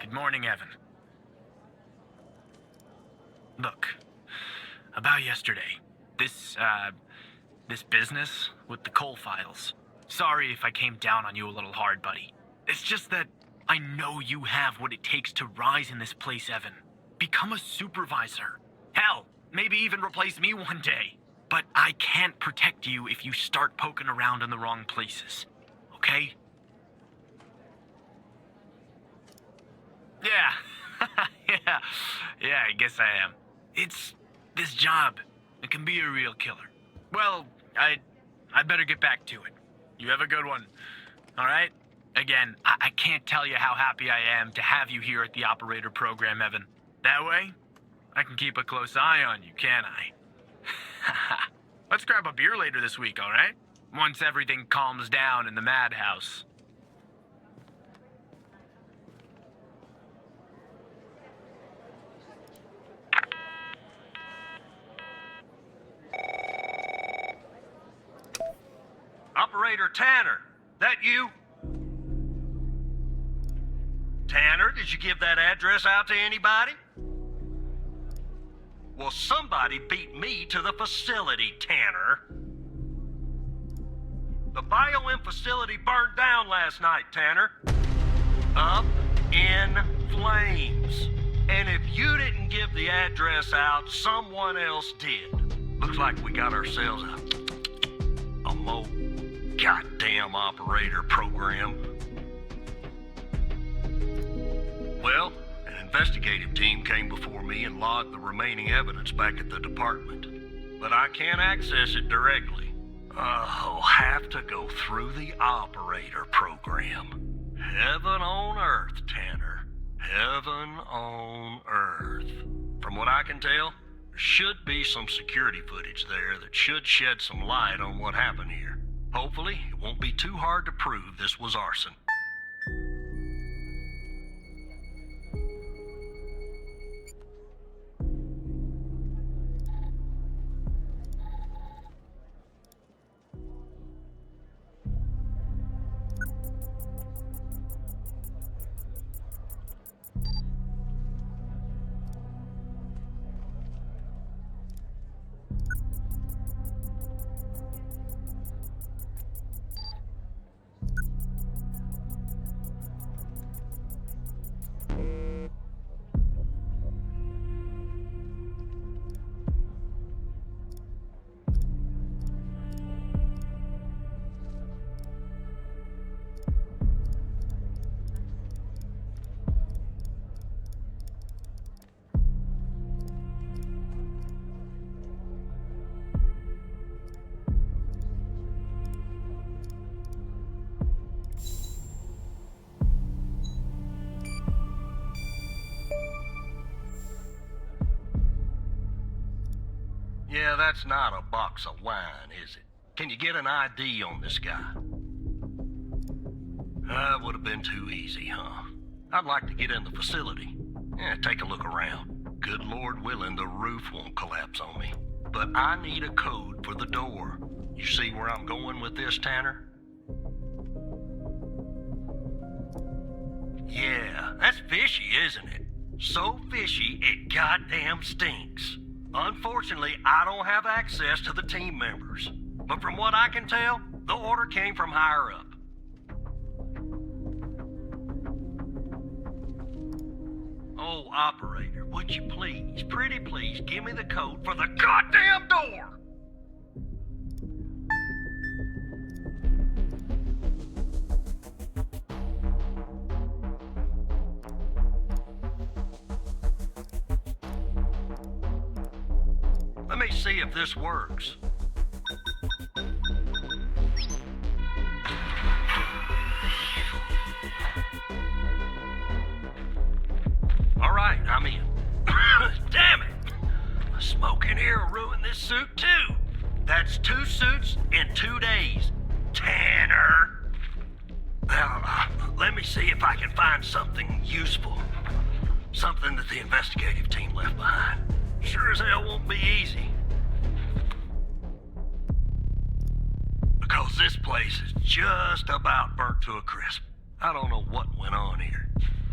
Good morning, Evan. Look, about yesterday, this business with the coal files. Sorry if I came down on you a little hard, buddy. It's just that I know you have what it takes to rise in this place, Evan. Become a supervisor. Hell, maybe even replace me one day. But I can't protect you if you start poking around in the wrong places. Okay? Yeah. yeah, I guess I am. It's this job. It can be a real killer. Well, I better get back to it. You have a good one. All right? Again, I can't tell you how happy I am to have you here at the operator program, Evan. That way, I can keep a close eye on you, can't I? Let's grab a beer later this week, all right? Once everything calms down in the madhouse. Operator Tanner, that you? Tanner, did you give that address out to anybody? Well, somebody beat me to the facility, Tanner. The Bio-M facility burned down last night, Tanner. Up in flames. And if you didn't give the address out, someone else did. Looks like we got ourselves a mo goddamn operator program. Well, an investigative team came before me and logged the remaining evidence back at the department. But I can't access it directly. I'll have to go through the operator program. Heaven on earth, Tanner. Heaven on earth. From what I can tell, there should be some security footage there that should shed some light on what happened here. Hopefully, it won't be too hard to prove this was arson. Yeah, that's not a box of wine, is it? Can you get an ID on this guy? That would have been too easy, huh? I'd like to get in the facility. Take a look around. Good Lord willing, the roof won't collapse on me. But I need a code for the door. You see where I'm going with this, Tanner? Yeah, that's fishy, isn't it? So fishy, it goddamn stinks. Unfortunately, I don't have access to the team members. But from what I can tell, the order came from higher up. Oh, operator, would you please, pretty please, give me the code for the goddamn door? Let me see if this works. All right, I'm in. Damn it! The smoke in here will ruin this suit too. That's 2 suits in 2 days. Tanner! Now, let me see if I can find something useful. Something that the investigative team left behind. Sure as hell won't be easy. Because this place is just about burnt to a crisp. I don't know what went on here.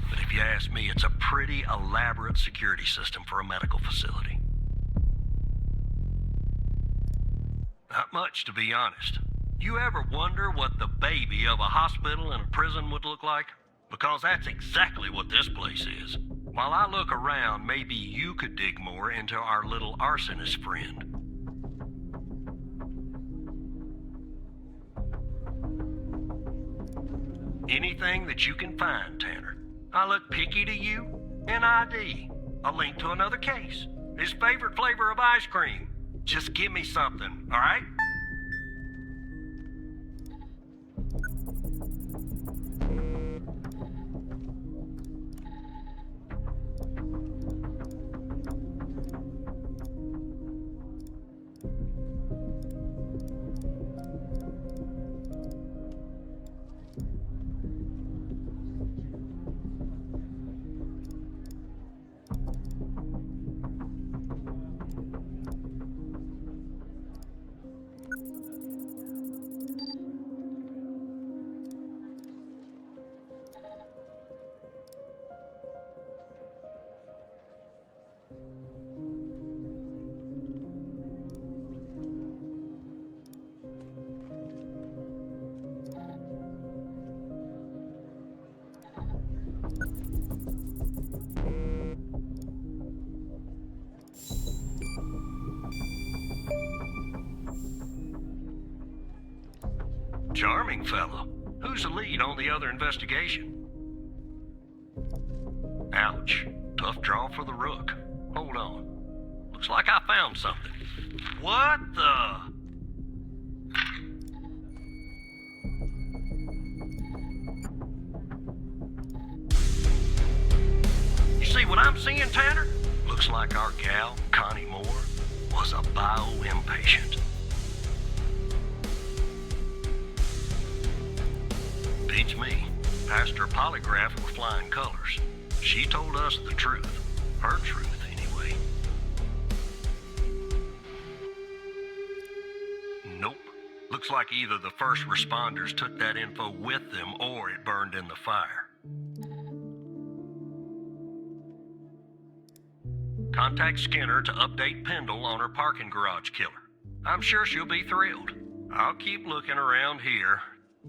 But if you ask me, it's a pretty elaborate security system for a medical facility. Not much, to be honest. You ever wonder what the baby of a hospital and a prison would look like? Because that's exactly what this place is. While I look around, maybe you could dig more into our little arsonist friend. Anything that you can find, Tanner. I look picky to you. An ID. A link to another case. His favorite flavor of ice cream. Just give me something, all right? Charming fellow. Who's the lead on the other investigation? Ouch. Tough draw for the rook. Hold on. Looks like I found something. What the? You see what I'm seeing, Tanner? Looks like our gal, Connie Moore, was a bio-impatient. Beats me. Passed her polygraph with flying colors. She told us the truth. Her truth, anyway. Nope. Looks like either the first responders took that info with them or it burned in the fire. Contact Skinner to update Pendle on her parking garage killer. I'm sure she'll be thrilled. I'll keep looking around here.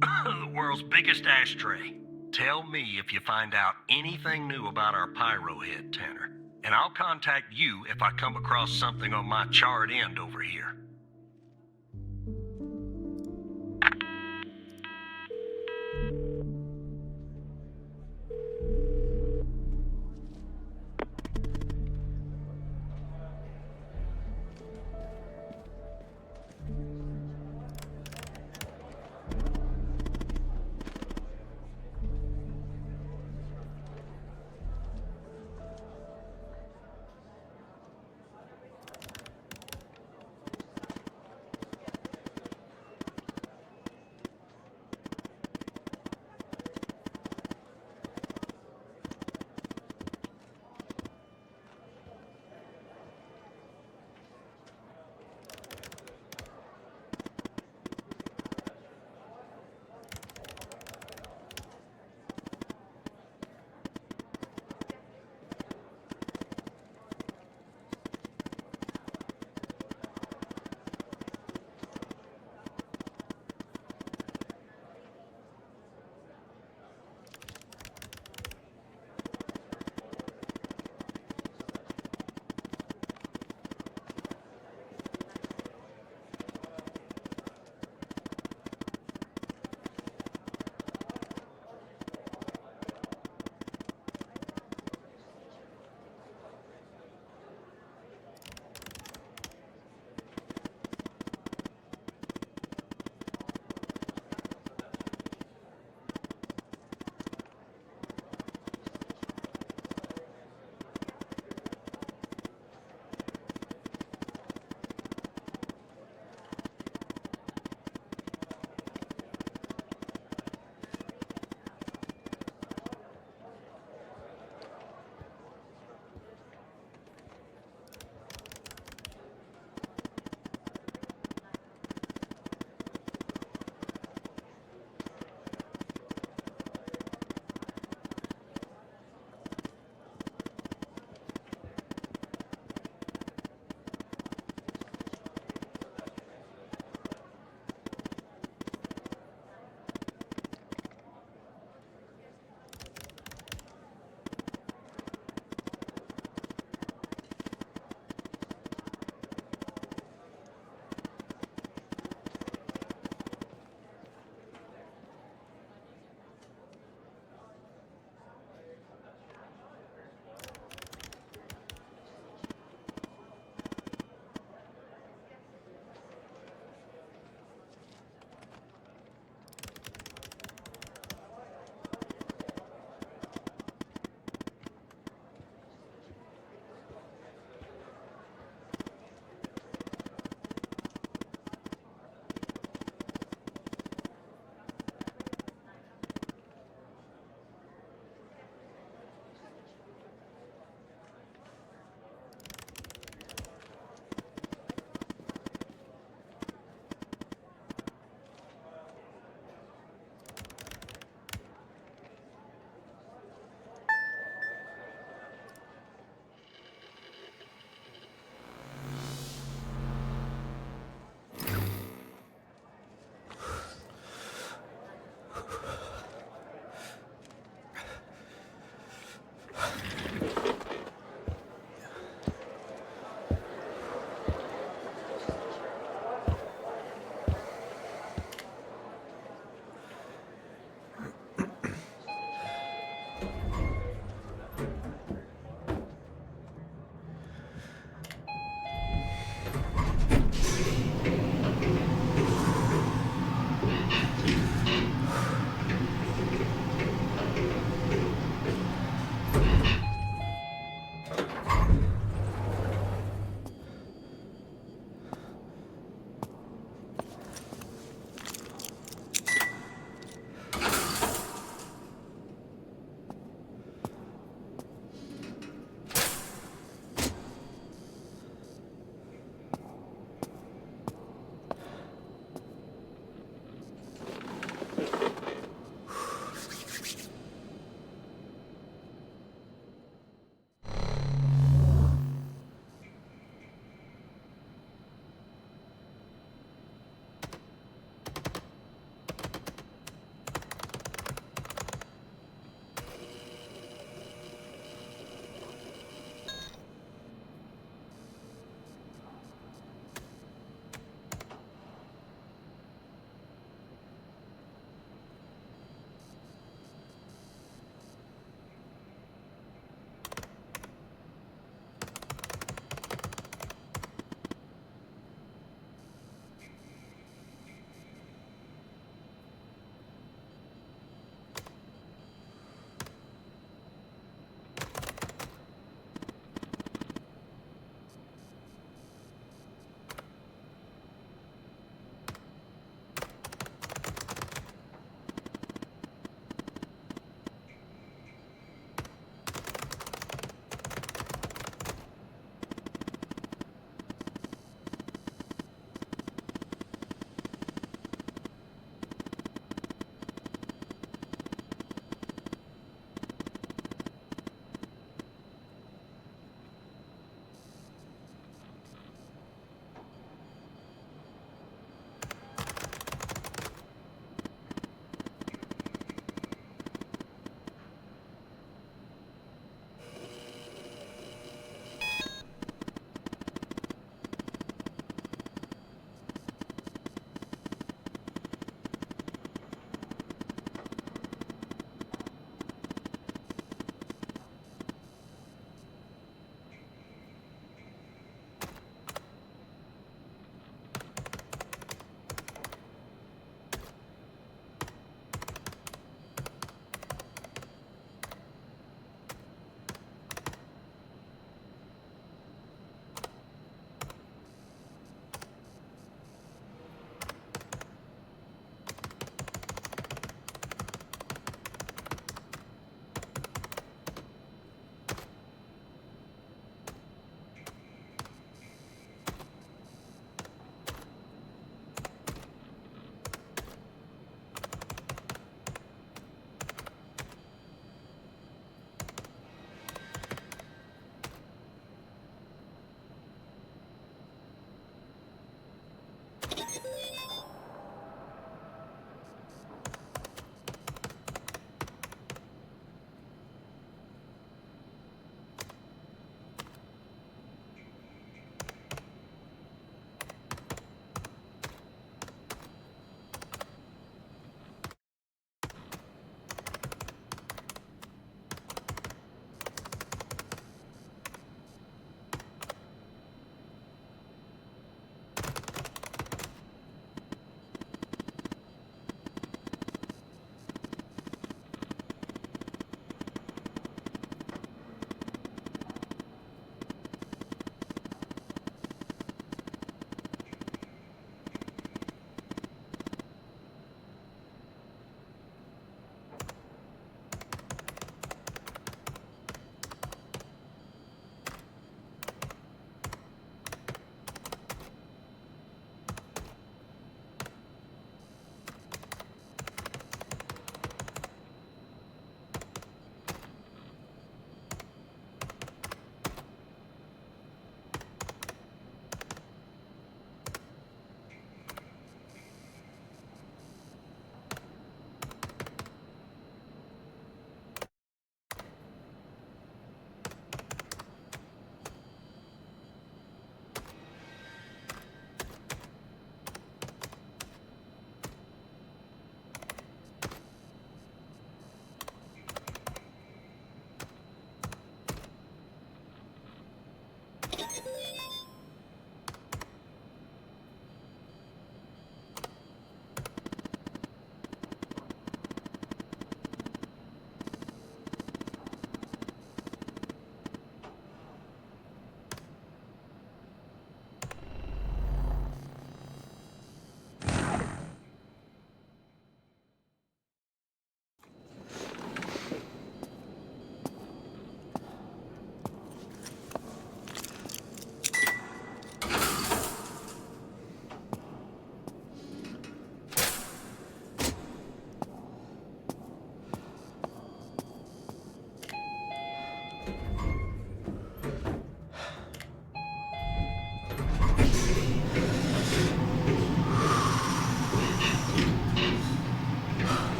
The world's biggest ashtray. Tell me if you find out anything new about our pyro head, Tanner. And I'll contact you if I come across something on my charred end over here.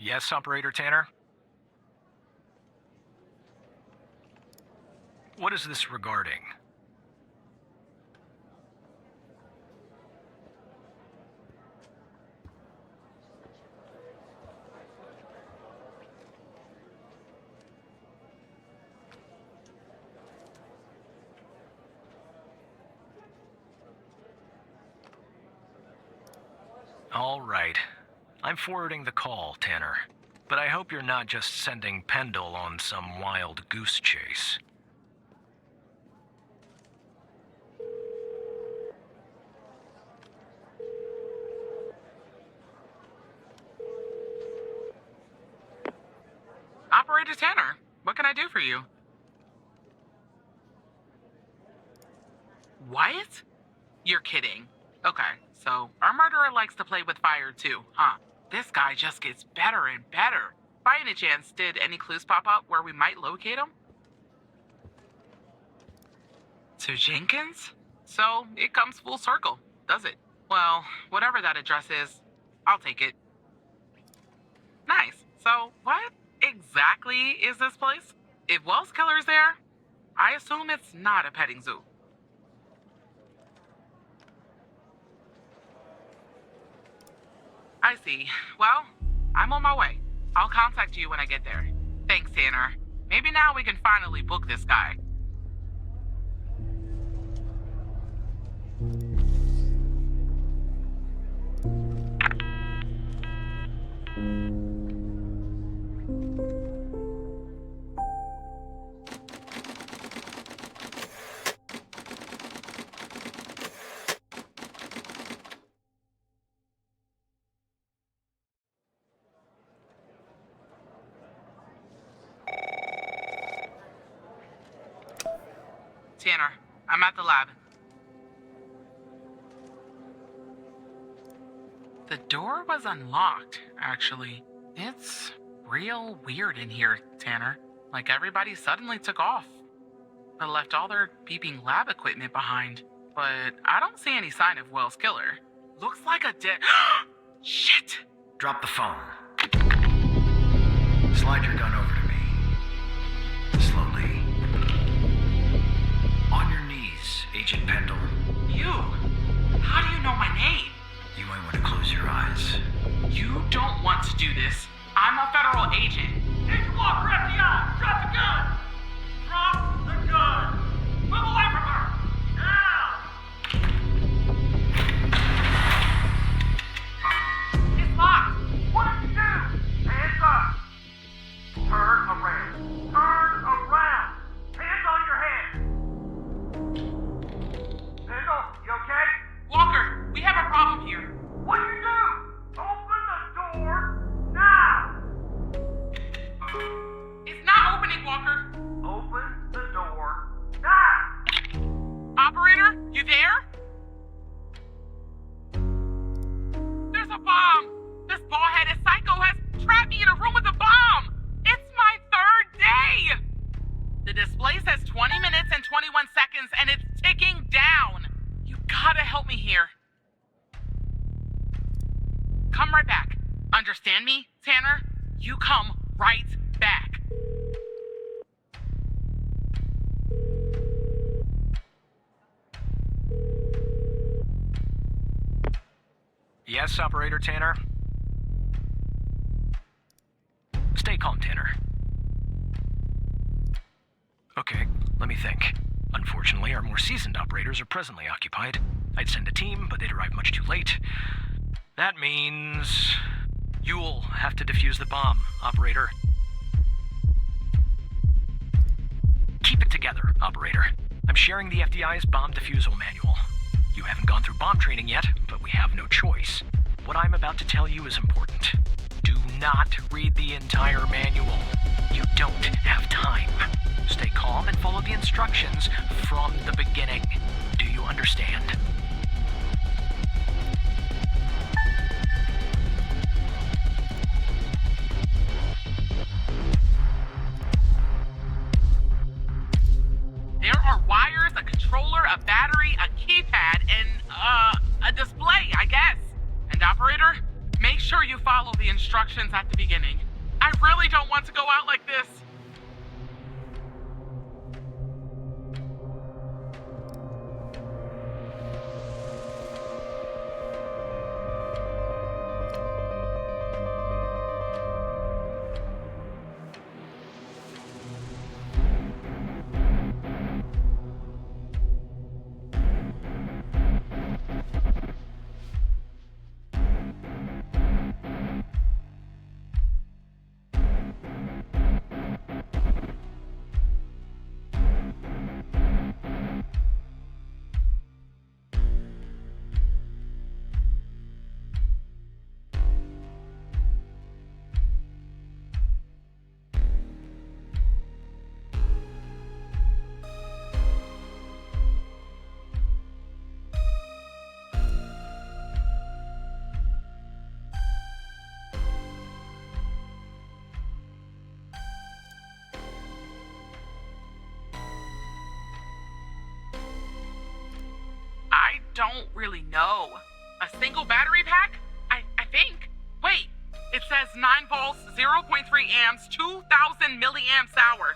Yes, Operator Tanner? What is this regarding? All right. I'm forwarding the call, Tanner. But I hope you're not just sending Pendle on some wild goose chase. Operator Tanner, what can I do for you? What? You're kidding. Okay, so our murderer likes to play with fire too, huh? This guy just gets better and better. By any chance, did any clues pop up where we might locate him? To Jenkins? So it comes full circle, does it? Well, whatever that address is, I'll take it. Nice. So what exactly is this place? If Wells Killer's there, I assume it's not a petting zoo. I see. Well, I'm on my way. I'll contact you when I get there. Thanks, Tanner. Maybe now we can finally book this guy. Tanner, I'm at the lab. The door was unlocked, actually. It's real weird in here, Tanner. Like everybody suddenly took off, but left all their beeping lab equipment behind. But I don't see any sign of Wells' killer. Looks like a dead... Shit! Drop the phone. Slide your gun over to me. Slowly. On your knees, Agent Pendle. You? How do you know my name? You might want to close your eyes. You don't want to do this. I'm a federal agent. Agent Walker, FBI! Drop the gun! Drop the gun! Move away from her! Now! It's locked. What did you do? Hands up! Turn around. Turn around! Hands on your head! Pendle, you okay? Walker, we have a problem here. What do you do? Open the door now! It's not opening, Walker. Open the door now! Operator, you there? There's a bomb. This bald-headed psycho has trapped me in a room with a bomb. It's my third day. The display says 20 minutes and 21 seconds, and it's ticking down. You gotta help me here. Come right back. Understand me, Tanner? You come right back. Yes, Operator Tanner? Stay calm, Tanner. Okay, let me think. Unfortunately, our more seasoned operators are presently occupied. I'd send a team, but they'd arrive much too late. That means... you'll have to defuse the bomb, Operator. Keep it together, Operator. I'm sharing the FDI's bomb defusal manual. You haven't gone through bomb training yet, but we have no choice. What I'm about to tell you is important. Do not read the entire manual. You don't have time. Stay calm and follow the instructions from the beginning. Do you understand? There are wires, a controller, a battery, a keypad, and, a display, I guess. And operator, make sure you follow follow the instructions at the beginning. I really don't want to go out like this. I don't really know. A single battery pack? I think. Wait, it says 9 volts, 0.3 amps, 2,000 milliamps hour.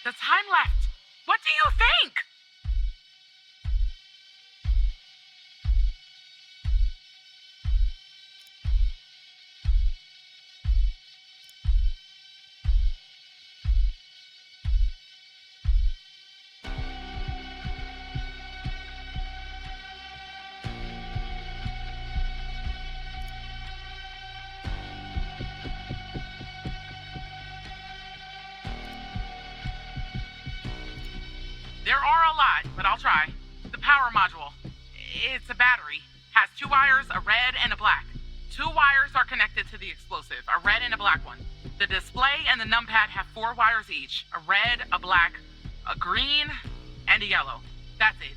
The time left. What do you think? There are a lot, but I'll try. The power module. It's a battery. Has 2 wires, a red and a black. 2 wires are connected to the explosive, a red and a black one. The display and the numpad have 4 wires each, a red, a black, a green, and a yellow. That's it.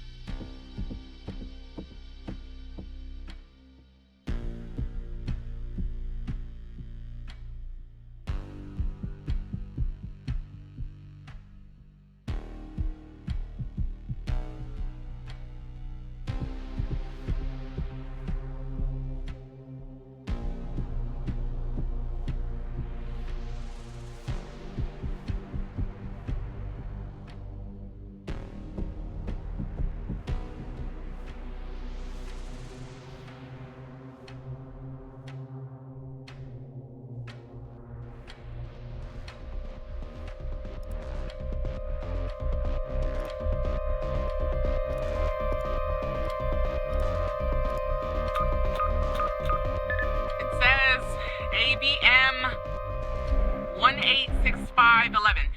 ABM 186511.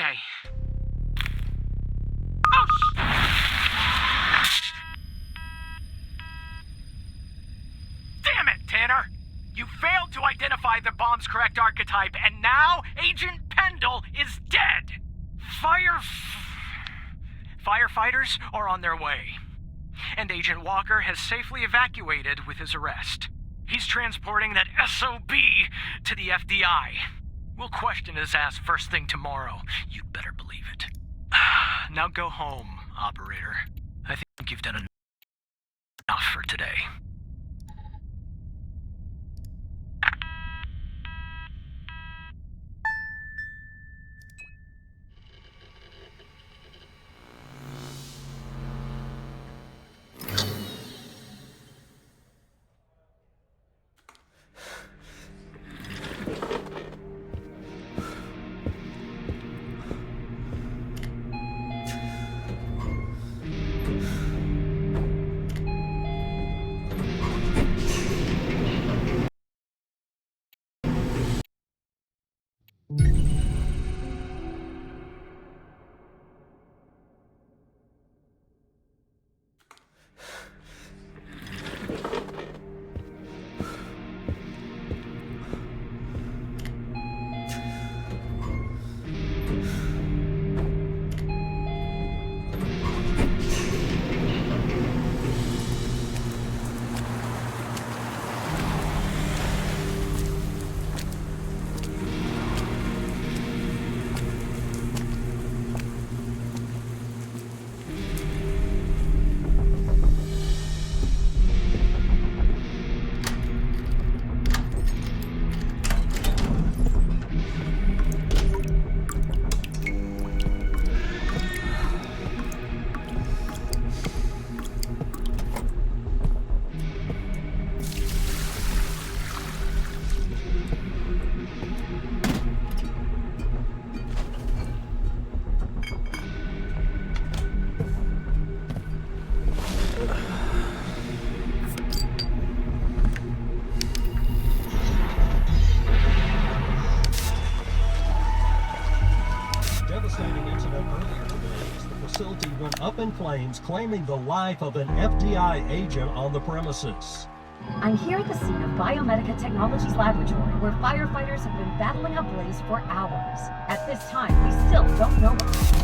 Okay. Oh, Damn it, Tanner! You failed to identify the bomb's correct archetype, and now Agent Pendle is dead! Firefighters are on their way, and Agent Walker has safely evacuated with his arrest. He's transporting that SOB to the FDI. We'll question his ass first thing tomorrow. You'd better believe it. Now go home, operator. I think you've done enough for today. Devastating incident earlier today as the facility went up in flames, claiming the life of an FDI agent on the premises. I'm here at the scene of Biomedica Technologies Laboratory, where firefighters have been battling a blaze for hours. At this time, we still don't know much.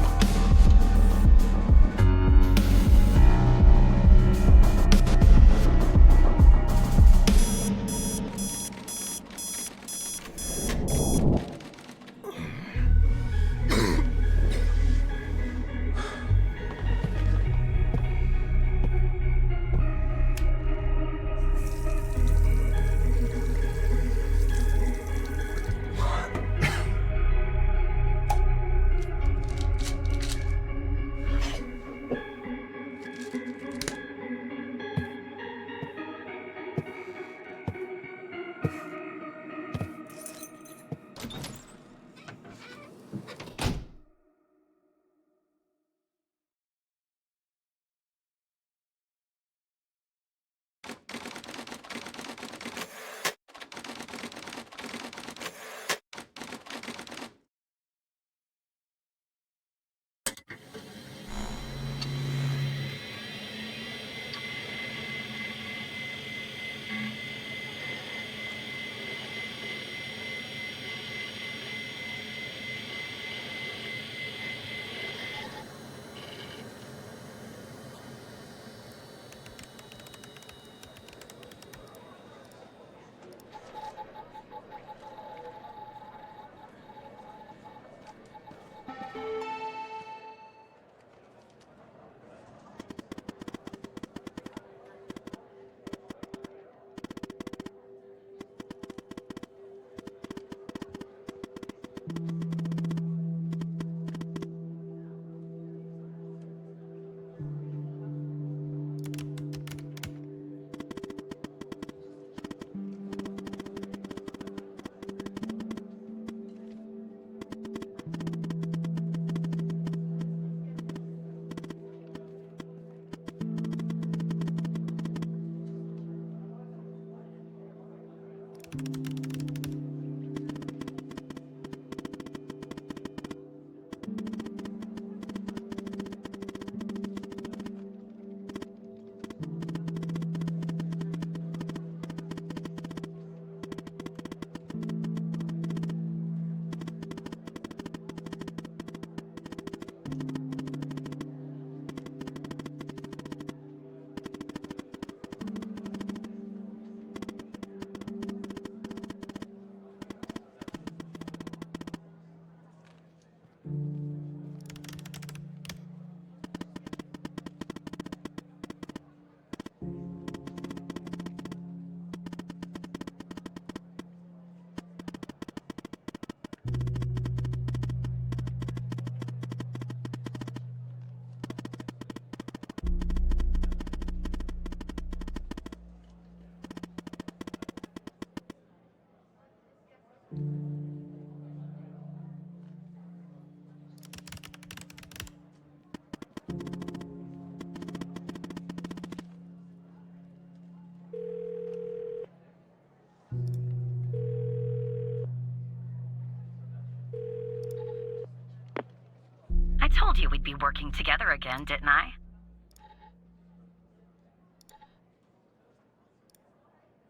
told you we'd be working together again, didn't I?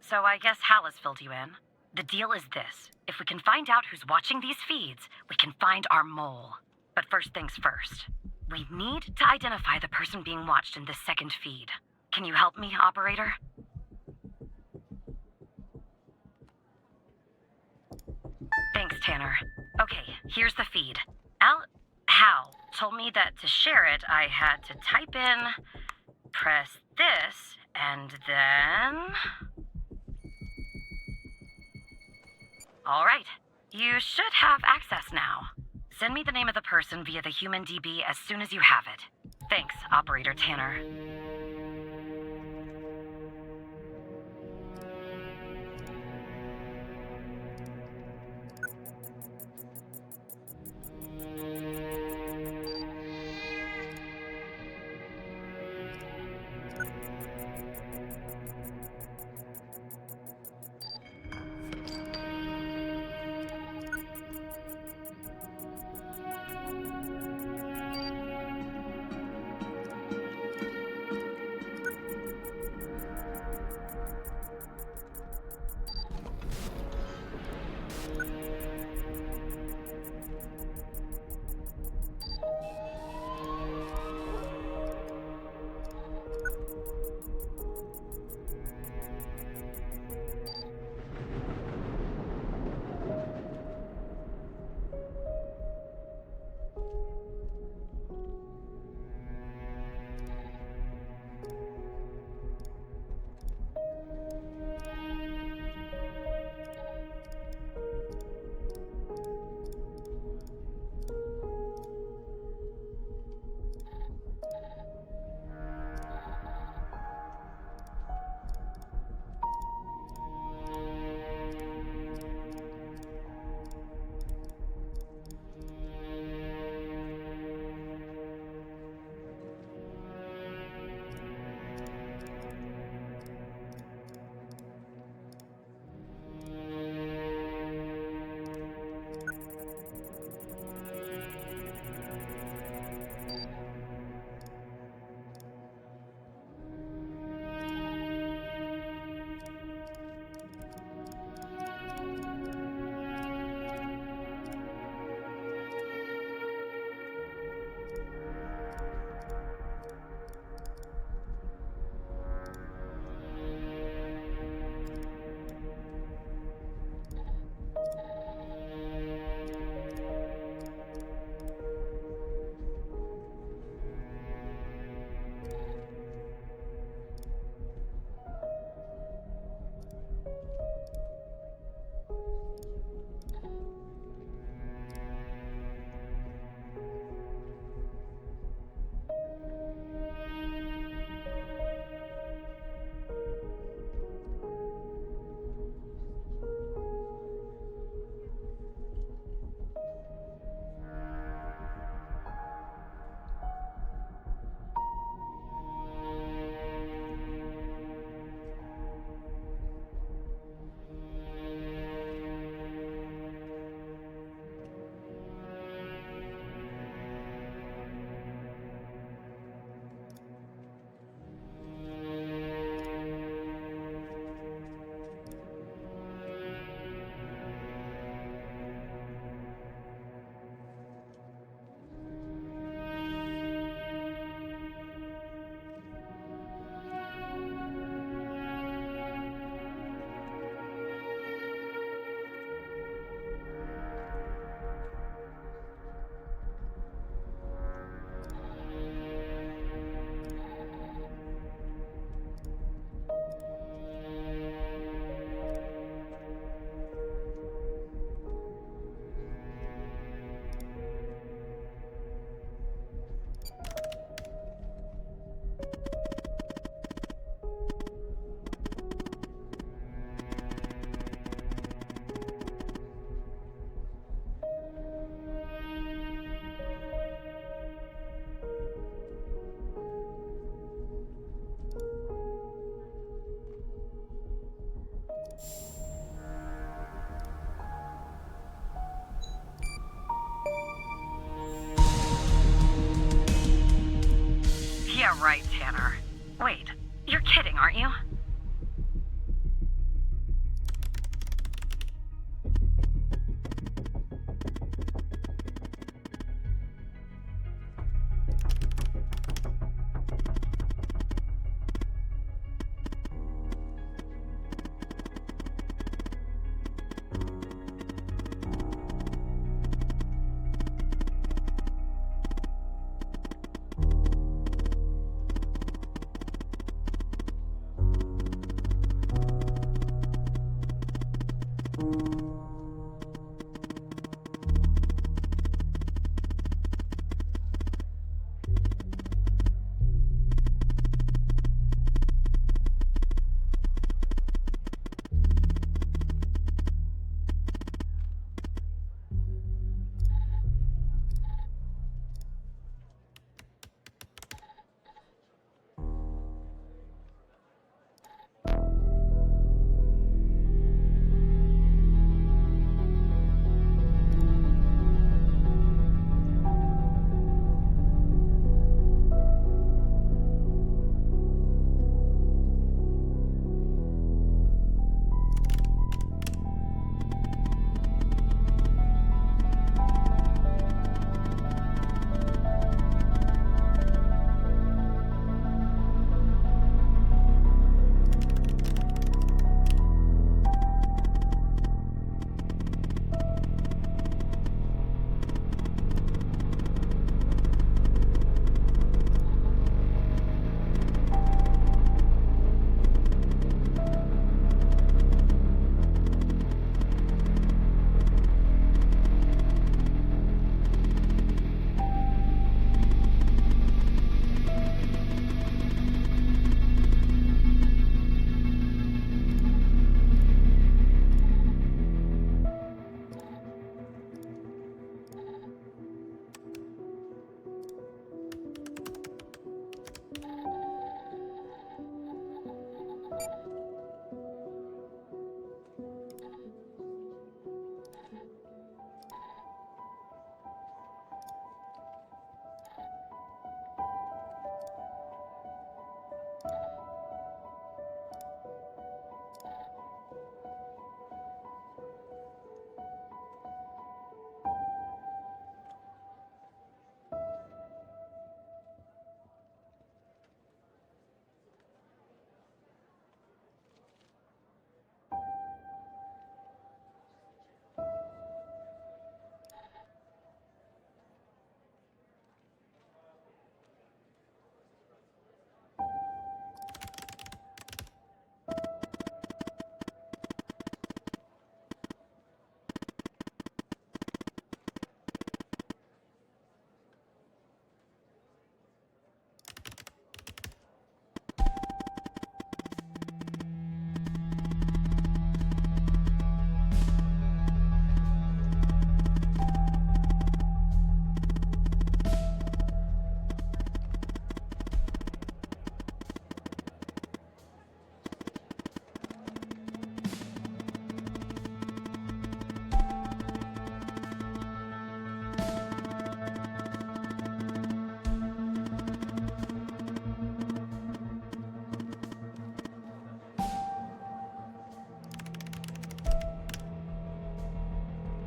So I guess Hal has filled you in. The deal is this. If we can find out who's watching these feeds, we can find our mole. But first things first. We need to identify the person being watched in this second feed. Can you help me, operator? Thanks, Tanner. Okay, here's the feed. Hal told me that to share it, I had to type in, press this, and then... All right, you should have access now. Send me the name of the person via the human DB as soon as you have it. Thanks, Operator Tanner. damn right, Tanner. Wait, you're kidding, aren't you?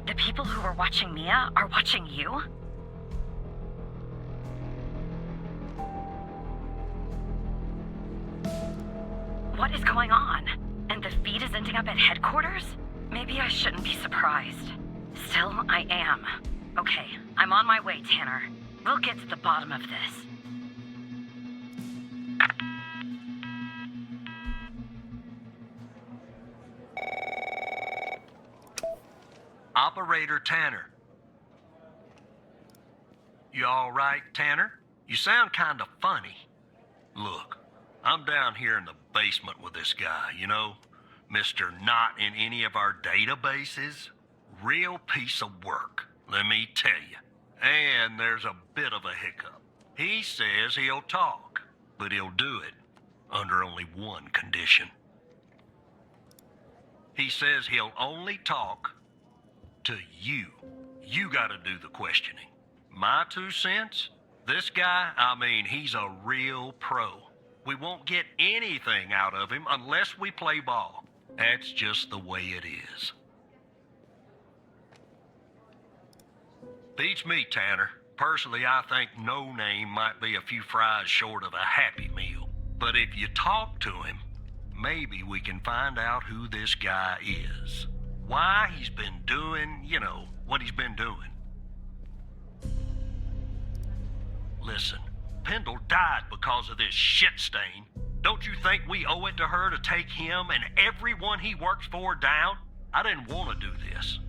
The people who were watching Mia are watching you? What is going on? And the feed is ending up at headquarters? Maybe I shouldn't be surprised. Still, I am. Okay, I'm on my way, Tanner. We'll get to the bottom of this. Operator Tanner. You all right, Tanner? You sound kind of funny. Look, I'm down here in the basement with this guy, you know? Mr. Not in any of our databases. Real piece of work, let me tell you. And there's a bit of a hiccup. He says he'll talk, but he'll do it under only one condition. He says he'll only talk to you. You gotta do the questioning. My 2 cents? This guy, he's a real pro. We won't get anything out of him unless we play ball. That's just the way it is. Beats me, Tanner. Personally, I think No Name might be a few fries short of a Happy Meal. But if you talk to him, maybe we can find out who this guy is. Why he's been doing, what he's been doing. Listen, Pendle died because of this shit stain. Don't you think we owe it to her to take him and everyone he works for down? I didn't want to do this,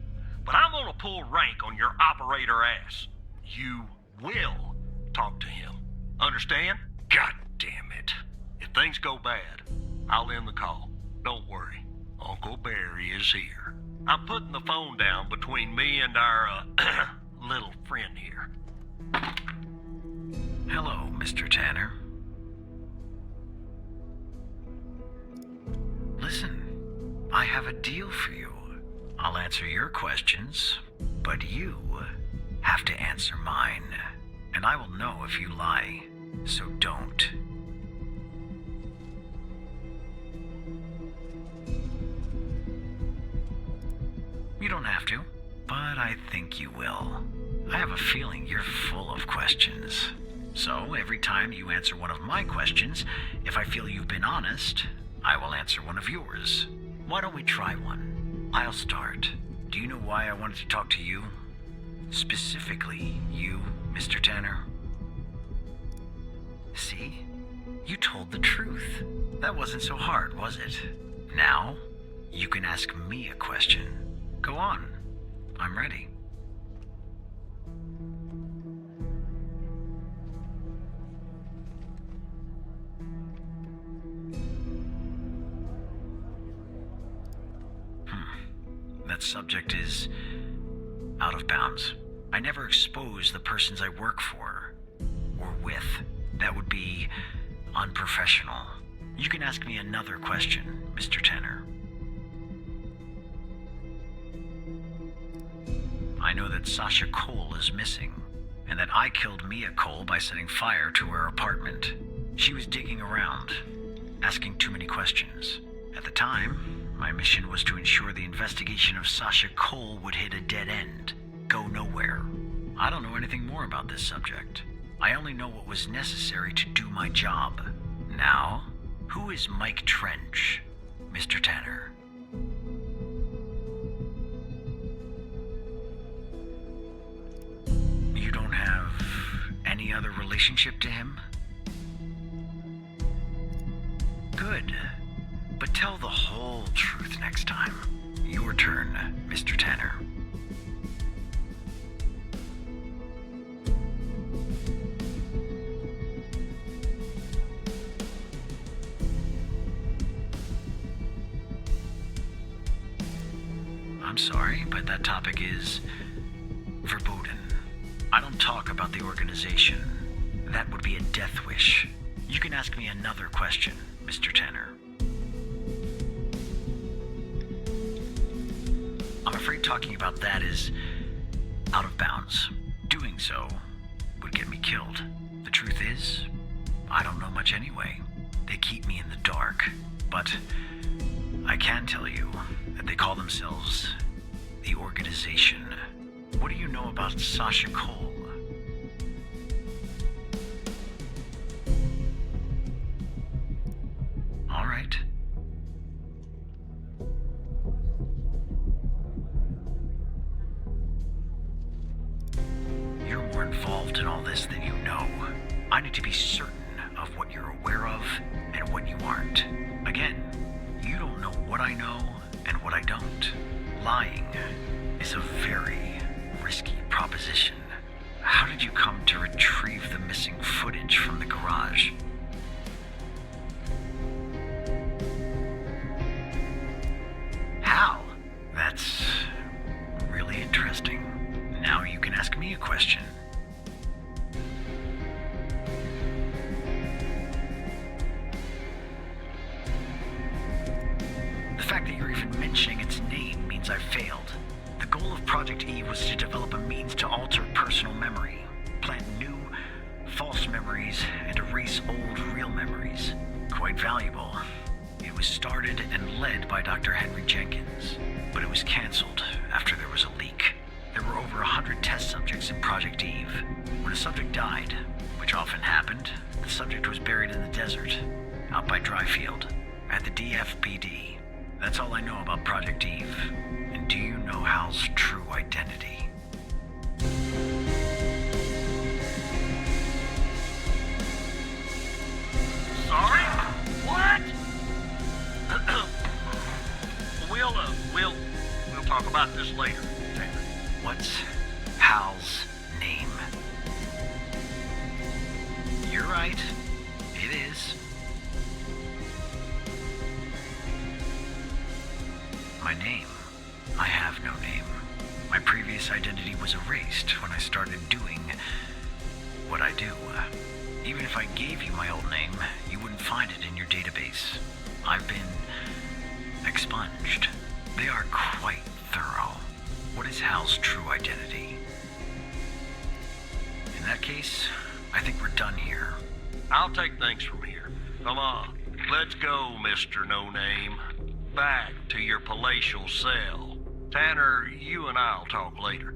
but I'm gonna pull rank on your operator ass. You will talk to him. Understand? God damn it. If things go bad, I'll end the call. Don't worry. Uncle Barry is here. I'm putting the phone down between me and our, little friend here. Hello, Mr. Tanner. Listen, I have a deal for you. I'll answer your questions, but you have to answer mine. And I will know if you lie, so don't. You don't have to, but I think you will. I have a feeling you're full of questions. So every time you answer one of my questions, if I feel you've been honest, I will answer one of yours. Why don't we try one? I'll start. Do you know why I wanted to talk to you? Specifically, you, Mr. Tanner? See? You told the truth. That wasn't so hard, was it? Now, you can ask me a question. Go on. I'm ready. That subject is out of bounds. I never expose the persons I work for or with. That would be unprofessional. You can ask me another question, Mr. Tanner. I know that Sasha Cole is missing, and that I killed Mia Cole by setting fire to her apartment. She was digging around, asking too many questions. At the time, my mission was to ensure the investigation of Sasha Cole would hit a dead end, go nowhere. I don't know anything more about this subject. I only know what was necessary to do my job. Now, who is Mike Trench, Mr. Tanner? You don't have any other relationship to him? Good. But tell the whole truth next time. Your turn, Mr. Tanner. I'm sorry, but that topic is verboten. I don't talk about the organization. That would be a death wish. You can ask me another question, Mr. Tanner. I'm afraid talking about that is out of bounds. Doing so would get me killed. The truth is, I don't know much anyway. They keep me in the dark. But I can tell you that they call themselves the organization. What do you know about Sasha Cole? All right. You're more involved in all this than you know. I need to be certain of what you're aware of and what you aren't. Again, you don't know what I know and what I don't. Lying is a very risky proposition. How did you come to retrieve the missing footage from the garage? How? That's really interesting. Now you can ask me a question. The fact that you're even mentioning its name means I've failed. The goal of Project E was to develop a means to alter personal memory, plant new, memories and erase old real memories. Quite valuable. It was started and led by Dr. Henry Jenkins, but it was canceled after there was a leak. There were over 100 test subjects in Project Eve. When a subject died, which often happened, the subject was buried in the desert, out by Dryfield, at the DFPD. That's all I know about Project Eve. And do you know Hal's true identity? Sorry? What? We'll talk about this later, Tanner. What's Hal's name? You're right. It is. My name? I have no name. My previous identity was erased when I started doing what I do. Even if I gave you my old name, you wouldn't find it in your database. I've been expunged. They are quite thorough. What is Hal's true identity? In that case, I think we're done here. I'll take things from here. Come on, let's go, Mr. No Name. Back to your palatial cell. Tanner, you and I'll talk later.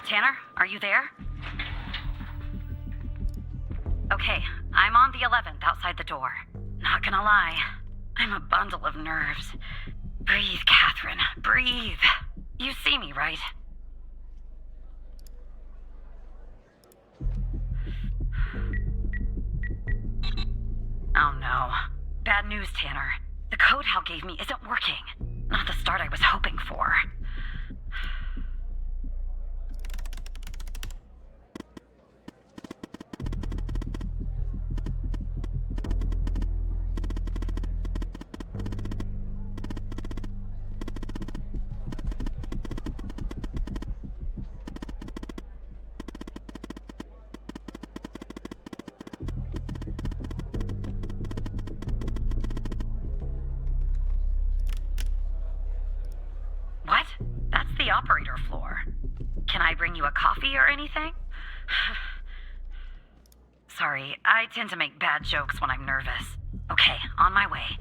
Tanner, are you there? Okay, I'm on the 11th outside the door. Not gonna lie, I'm a bundle of nerves. Breathe, Catherine, breathe. You see me, right? Oh no. Bad news, Tanner. The code Hal gave me isn't working. Not the start I was hoping for. What? That's the operator floor. Can I bring you a coffee or anything? Sorry, I tend to make bad jokes when I'm nervous. Okay, on my way.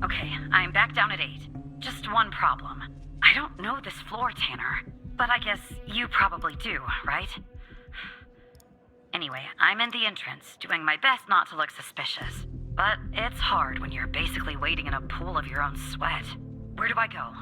Okay, I'm back down at 8. Just one problem. I don't know this floor, Tanner. But I guess you probably do, right? Anyway, I'm in the entrance, doing my best not to look suspicious. But it's hard when you're basically wading in a pool of your own sweat. Where do I go?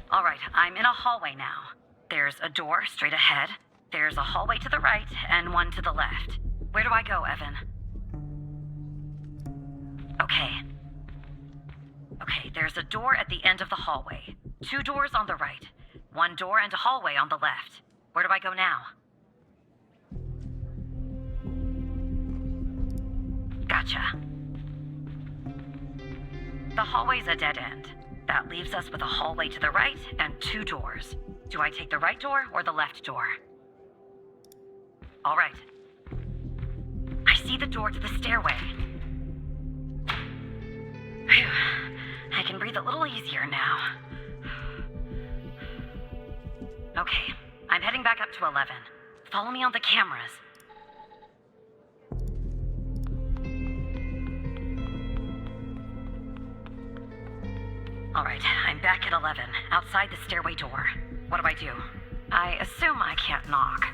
Alright, I'm in a hallway now. There's a door straight ahead, there's a hallway to the right, and one to the left. Where do I go, Evan? Okay, there's a door at the end of the hallway. 2 doors on the right. 1 door and a hallway on the left. Where do I go now? Gotcha. The hallway's a dead end. That leaves us with a hallway to the right and 2 doors. Do I take the right door or the left door? All right. I see the door to the stairway. Phew. I can breathe a little easier now. Okay, I'm heading back up to 11. Follow me on the cameras. All right, I'm back at 11, outside the stairway door. What do I do? I assume I can't knock.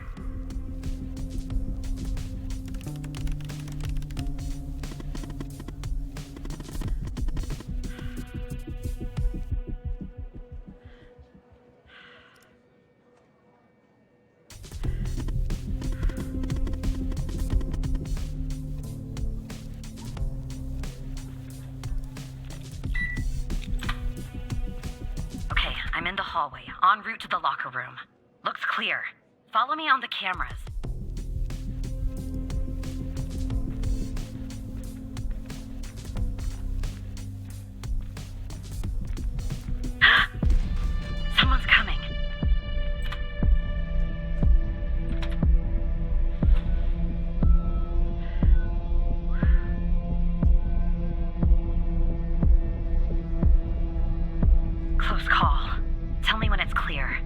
I'm in the hallway, en route to the locker room. Looks clear. Follow me on the cameras. Someone's coming. Close call. Tell me when it's clear.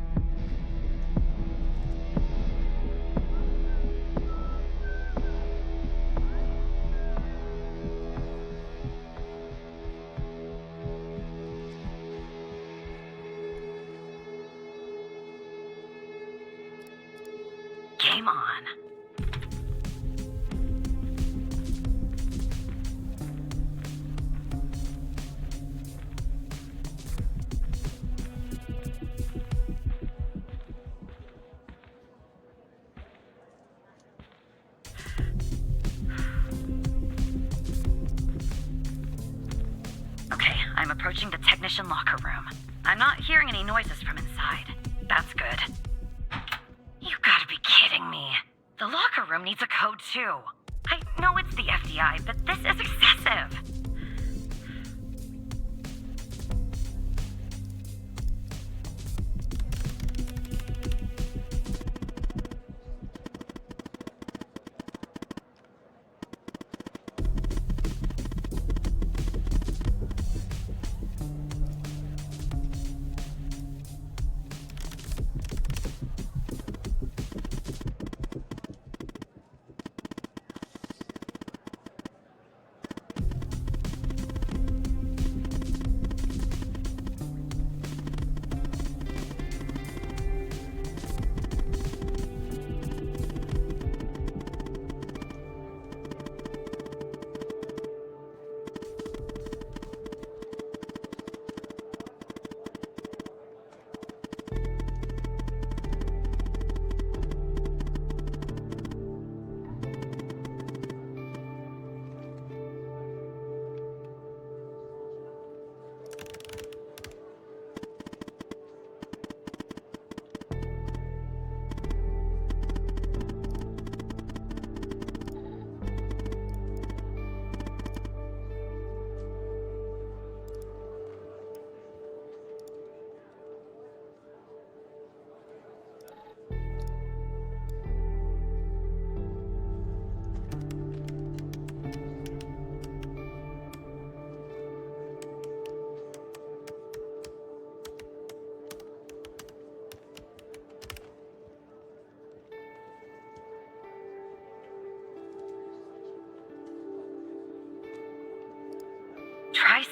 Game on. I'm approaching the technician locker room. I'm not hearing any noises from inside. That's good. You gotta be kidding me. The locker room needs a code too. I know it's the FDI, but this is excessive.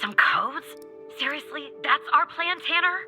Some codes? Seriously? That's our plan, Tanner?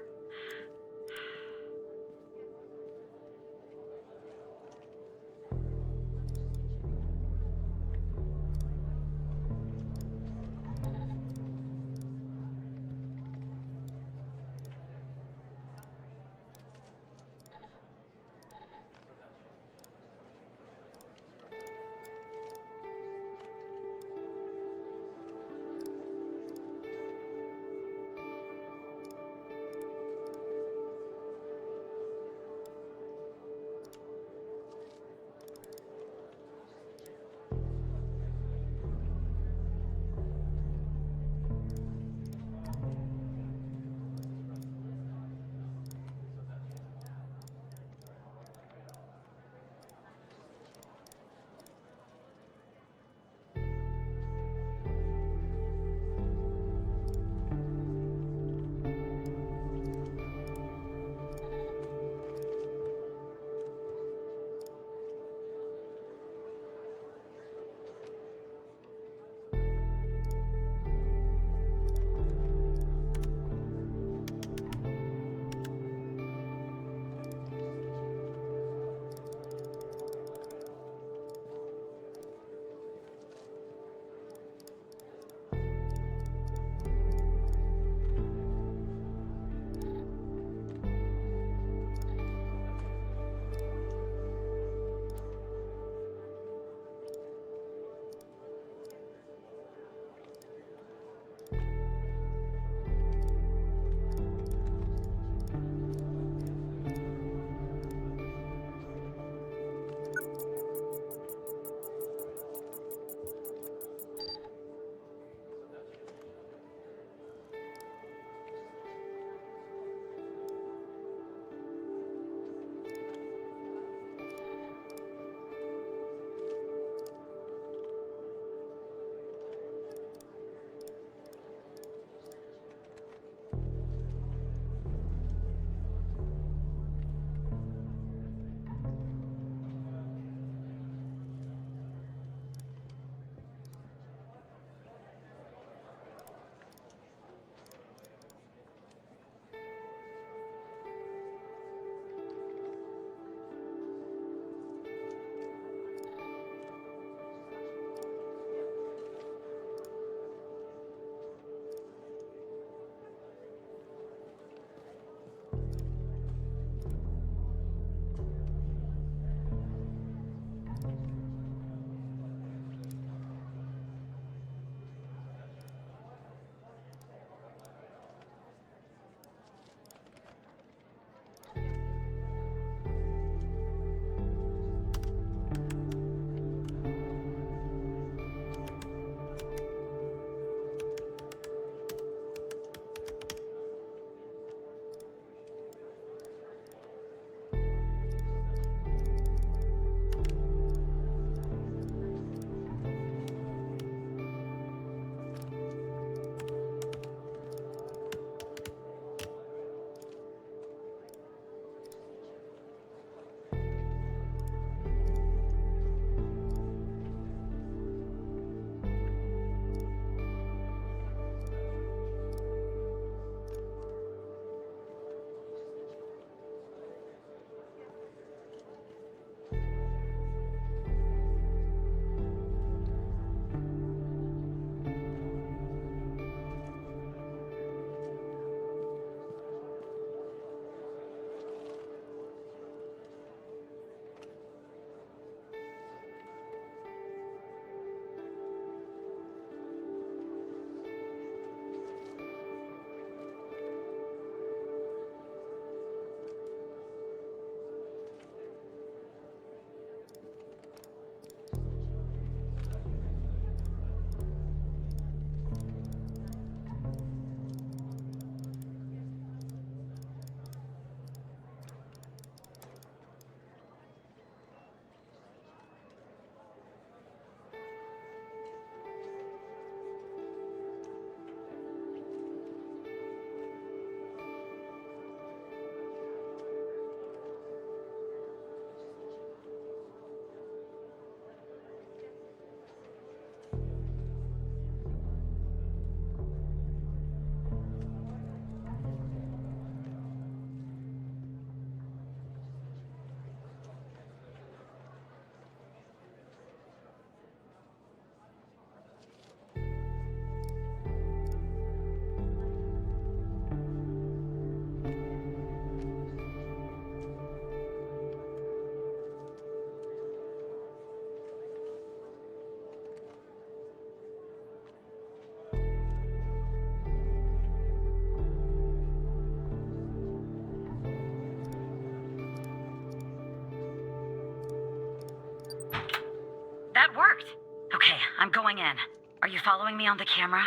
worked. Okay, I'm going in. Are you following me on the camera?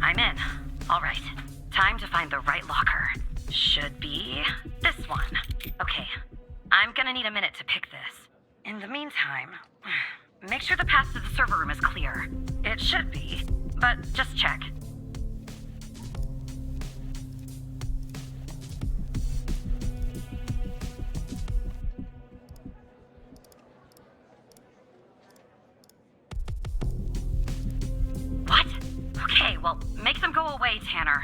I'm in. All right. Time to find the right locker. Should be this one. Okay. I'm gonna need a minute to pick this. In the meantime, make sure the path to the server room is clear. It should be, but just check. What? Okay, well, make them go away, Tanner.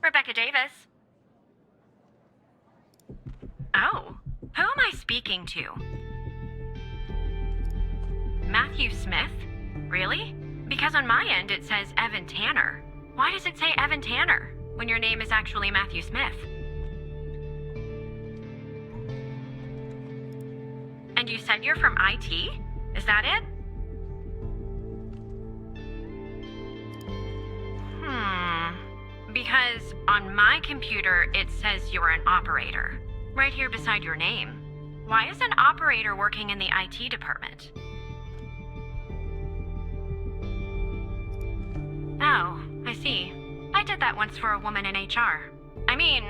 Rebecca Davis. Oh, who am I speaking to? Matthew Smith? Really? Because on my end it says Evan Tanner. Why does it say Evan Tanner when your name is actually Matthew Smith? And you said you're from IT? Is that it? Because on my computer, it says you're an operator, right here beside your name. Why is an operator working in the IT department? Oh, I see. I did that once for a woman in HR. I mean,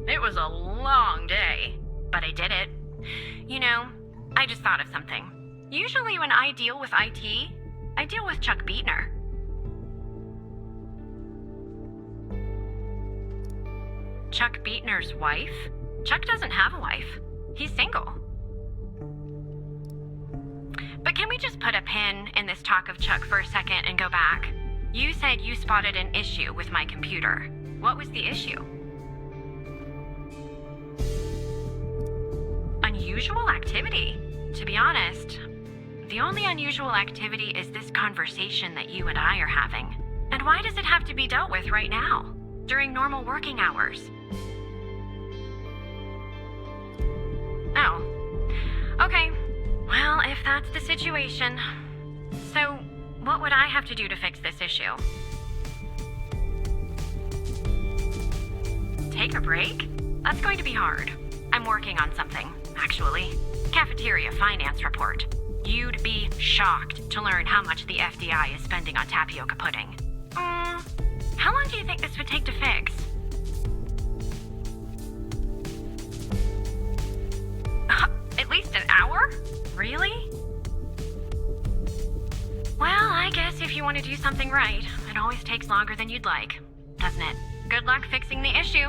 it was a long day, but I did it. You know, I just thought of something. Usually when I deal with IT, I deal with Chuck Beatner. Chuck Beatner's wife? Chuck doesn't have a wife. He's single. But can we just put a pin in this talk of Chuck for a second and go back? You said you spotted an issue with my computer. What was the issue? Unusual activity? To be honest, the only unusual activity is this conversation that you and I are having. And why does it have to be dealt with right now, during normal working hours? Oh. Okay. Well, if that's the situation. So, what would I have to do to fix this issue? Take a break? That's going to be hard. I'm working on something, actually. Cafeteria finance report. You'd be shocked to learn how much the FDI is spending on tapioca pudding. How long do you think this would take to fix? At least an hour? Really? Well, I guess if you want to do something right, it always takes longer than you'd like, doesn't it? Good luck fixing the issue.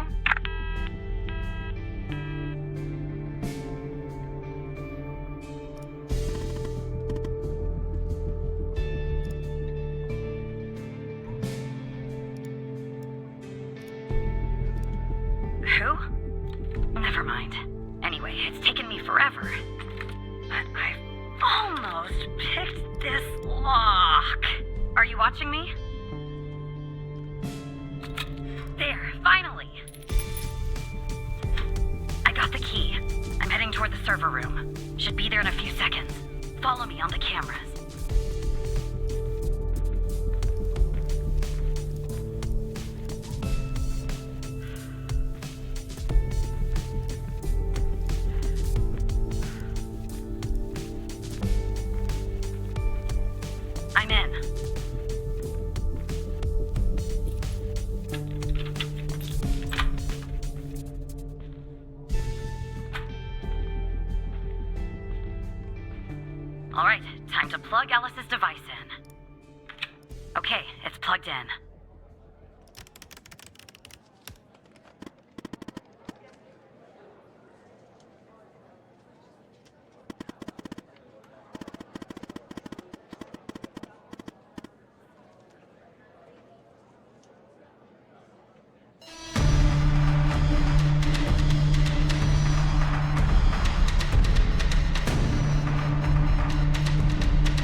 Who? Never mind. Anyway, it's taken me forever. But I've almost picked this lock. Are you watching me? There, finally. I got the key. I'm heading toward the server room. Should be there in a few seconds. Follow me on the cameras. I'm in. All right, time to plug Alice's device in. Okay, it's plugged in.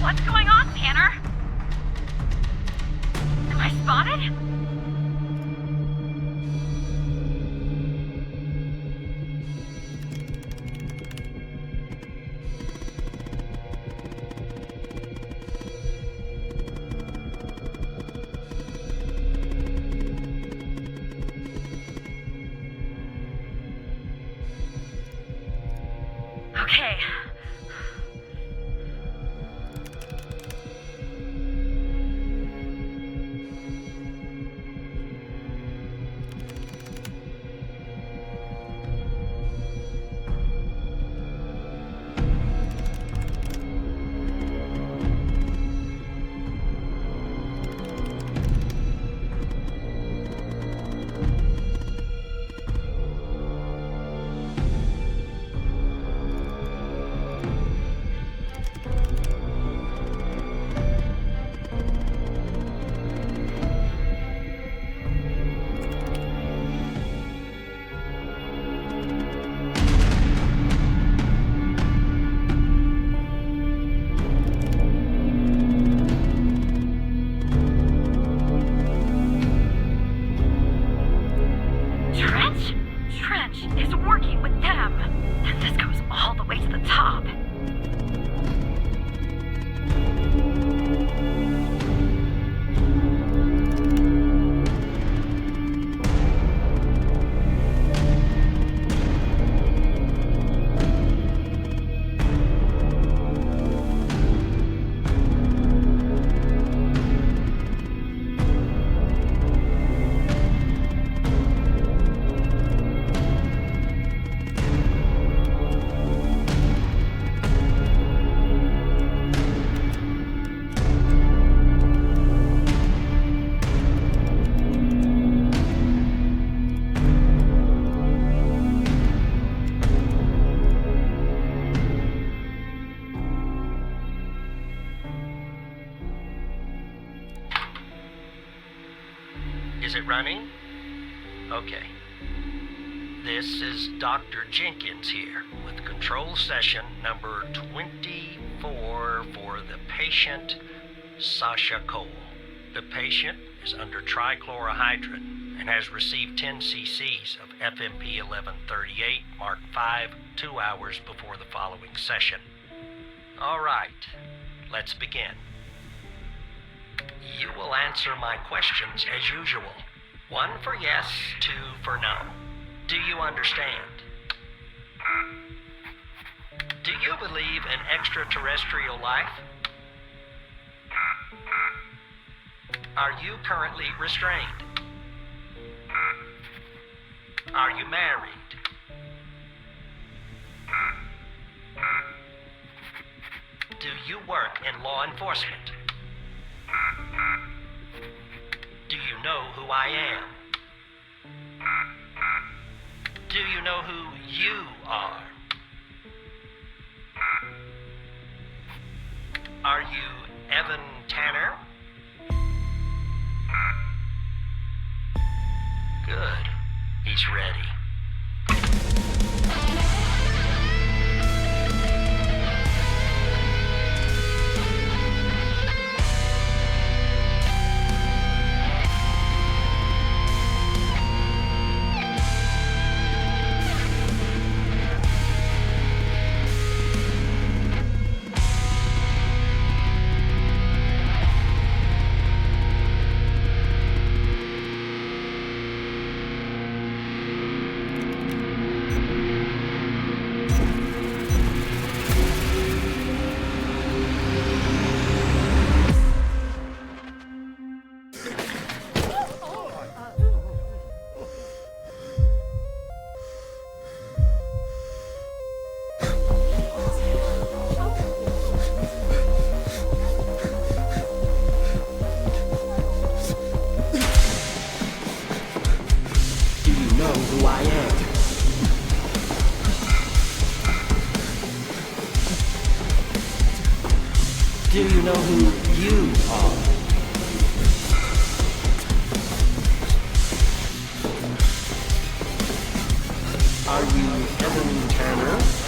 What's going on, Tanner? Am I spotted? Okay. Trench is working with them. And this goes all the way to the top. Is it running? Okay. This is Dr. Jenkins here with control session number 24 for the patient Sasha Cole. The patient is under trichlorohydrin and has received 10 cc's of FMP 1138 Mark 5 2 hours before the following session. All right, let's begin. You will answer my questions as usual. 1 for yes, 2 for no. Do you understand? Do you believe in extraterrestrial life? Are you currently restrained? Are you married? Do you work in law enforcement? Do you know who I am? Do you know who you are? Are you Evan Tanner? Good. He's ready. know who you are. Are you Evan Tanner?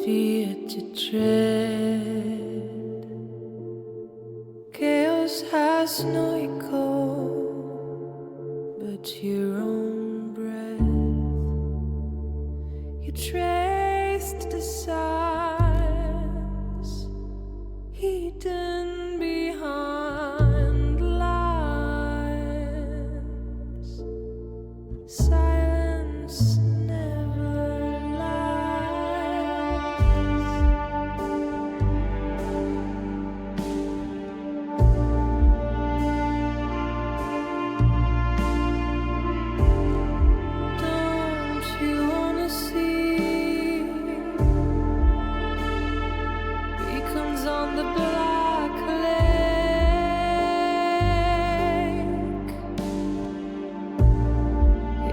fear to tread. Chaos has no echo but your own breath. You traced the signs hidden behind lines. Silence never lies. Don't you wanna see beacons on the black lake?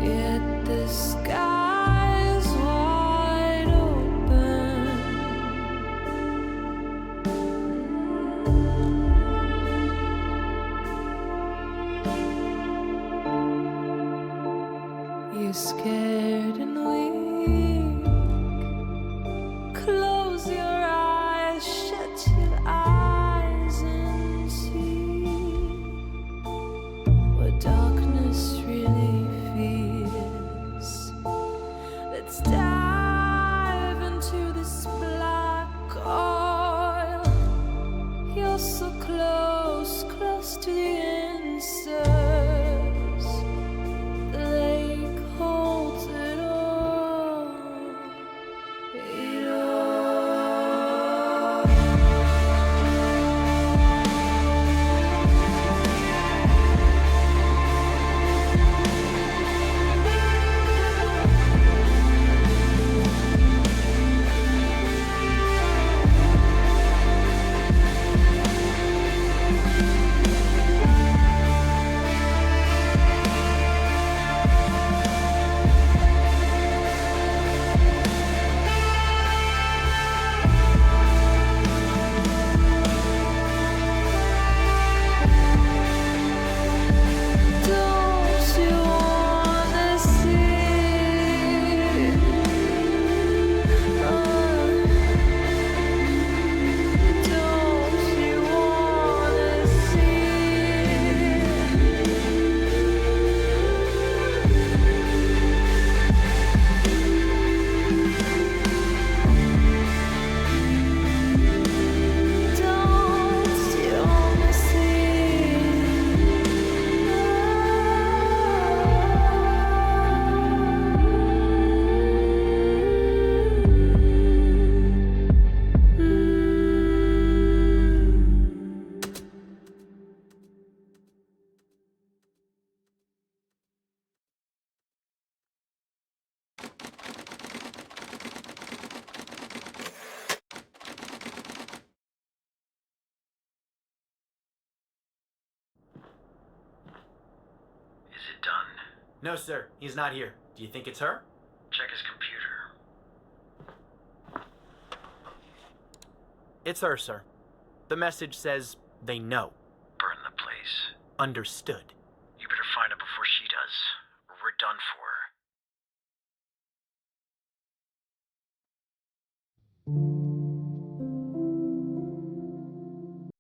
Yet the sky's wide open. You're scared and weak. Close your eyes, shut your eyes and see what darkness really feels. Let's dive into this black oil. You're so close, close to the answers. The lake holds it all. It all. Don't you wanna see? Don't you wanna see? Don't you wanna Is it done? No, sir. He's not here. Do you think it's her? Check his computer. It's her, sir. The message says they know. Burn the place. Understood. You better find her before she does, or we're done for.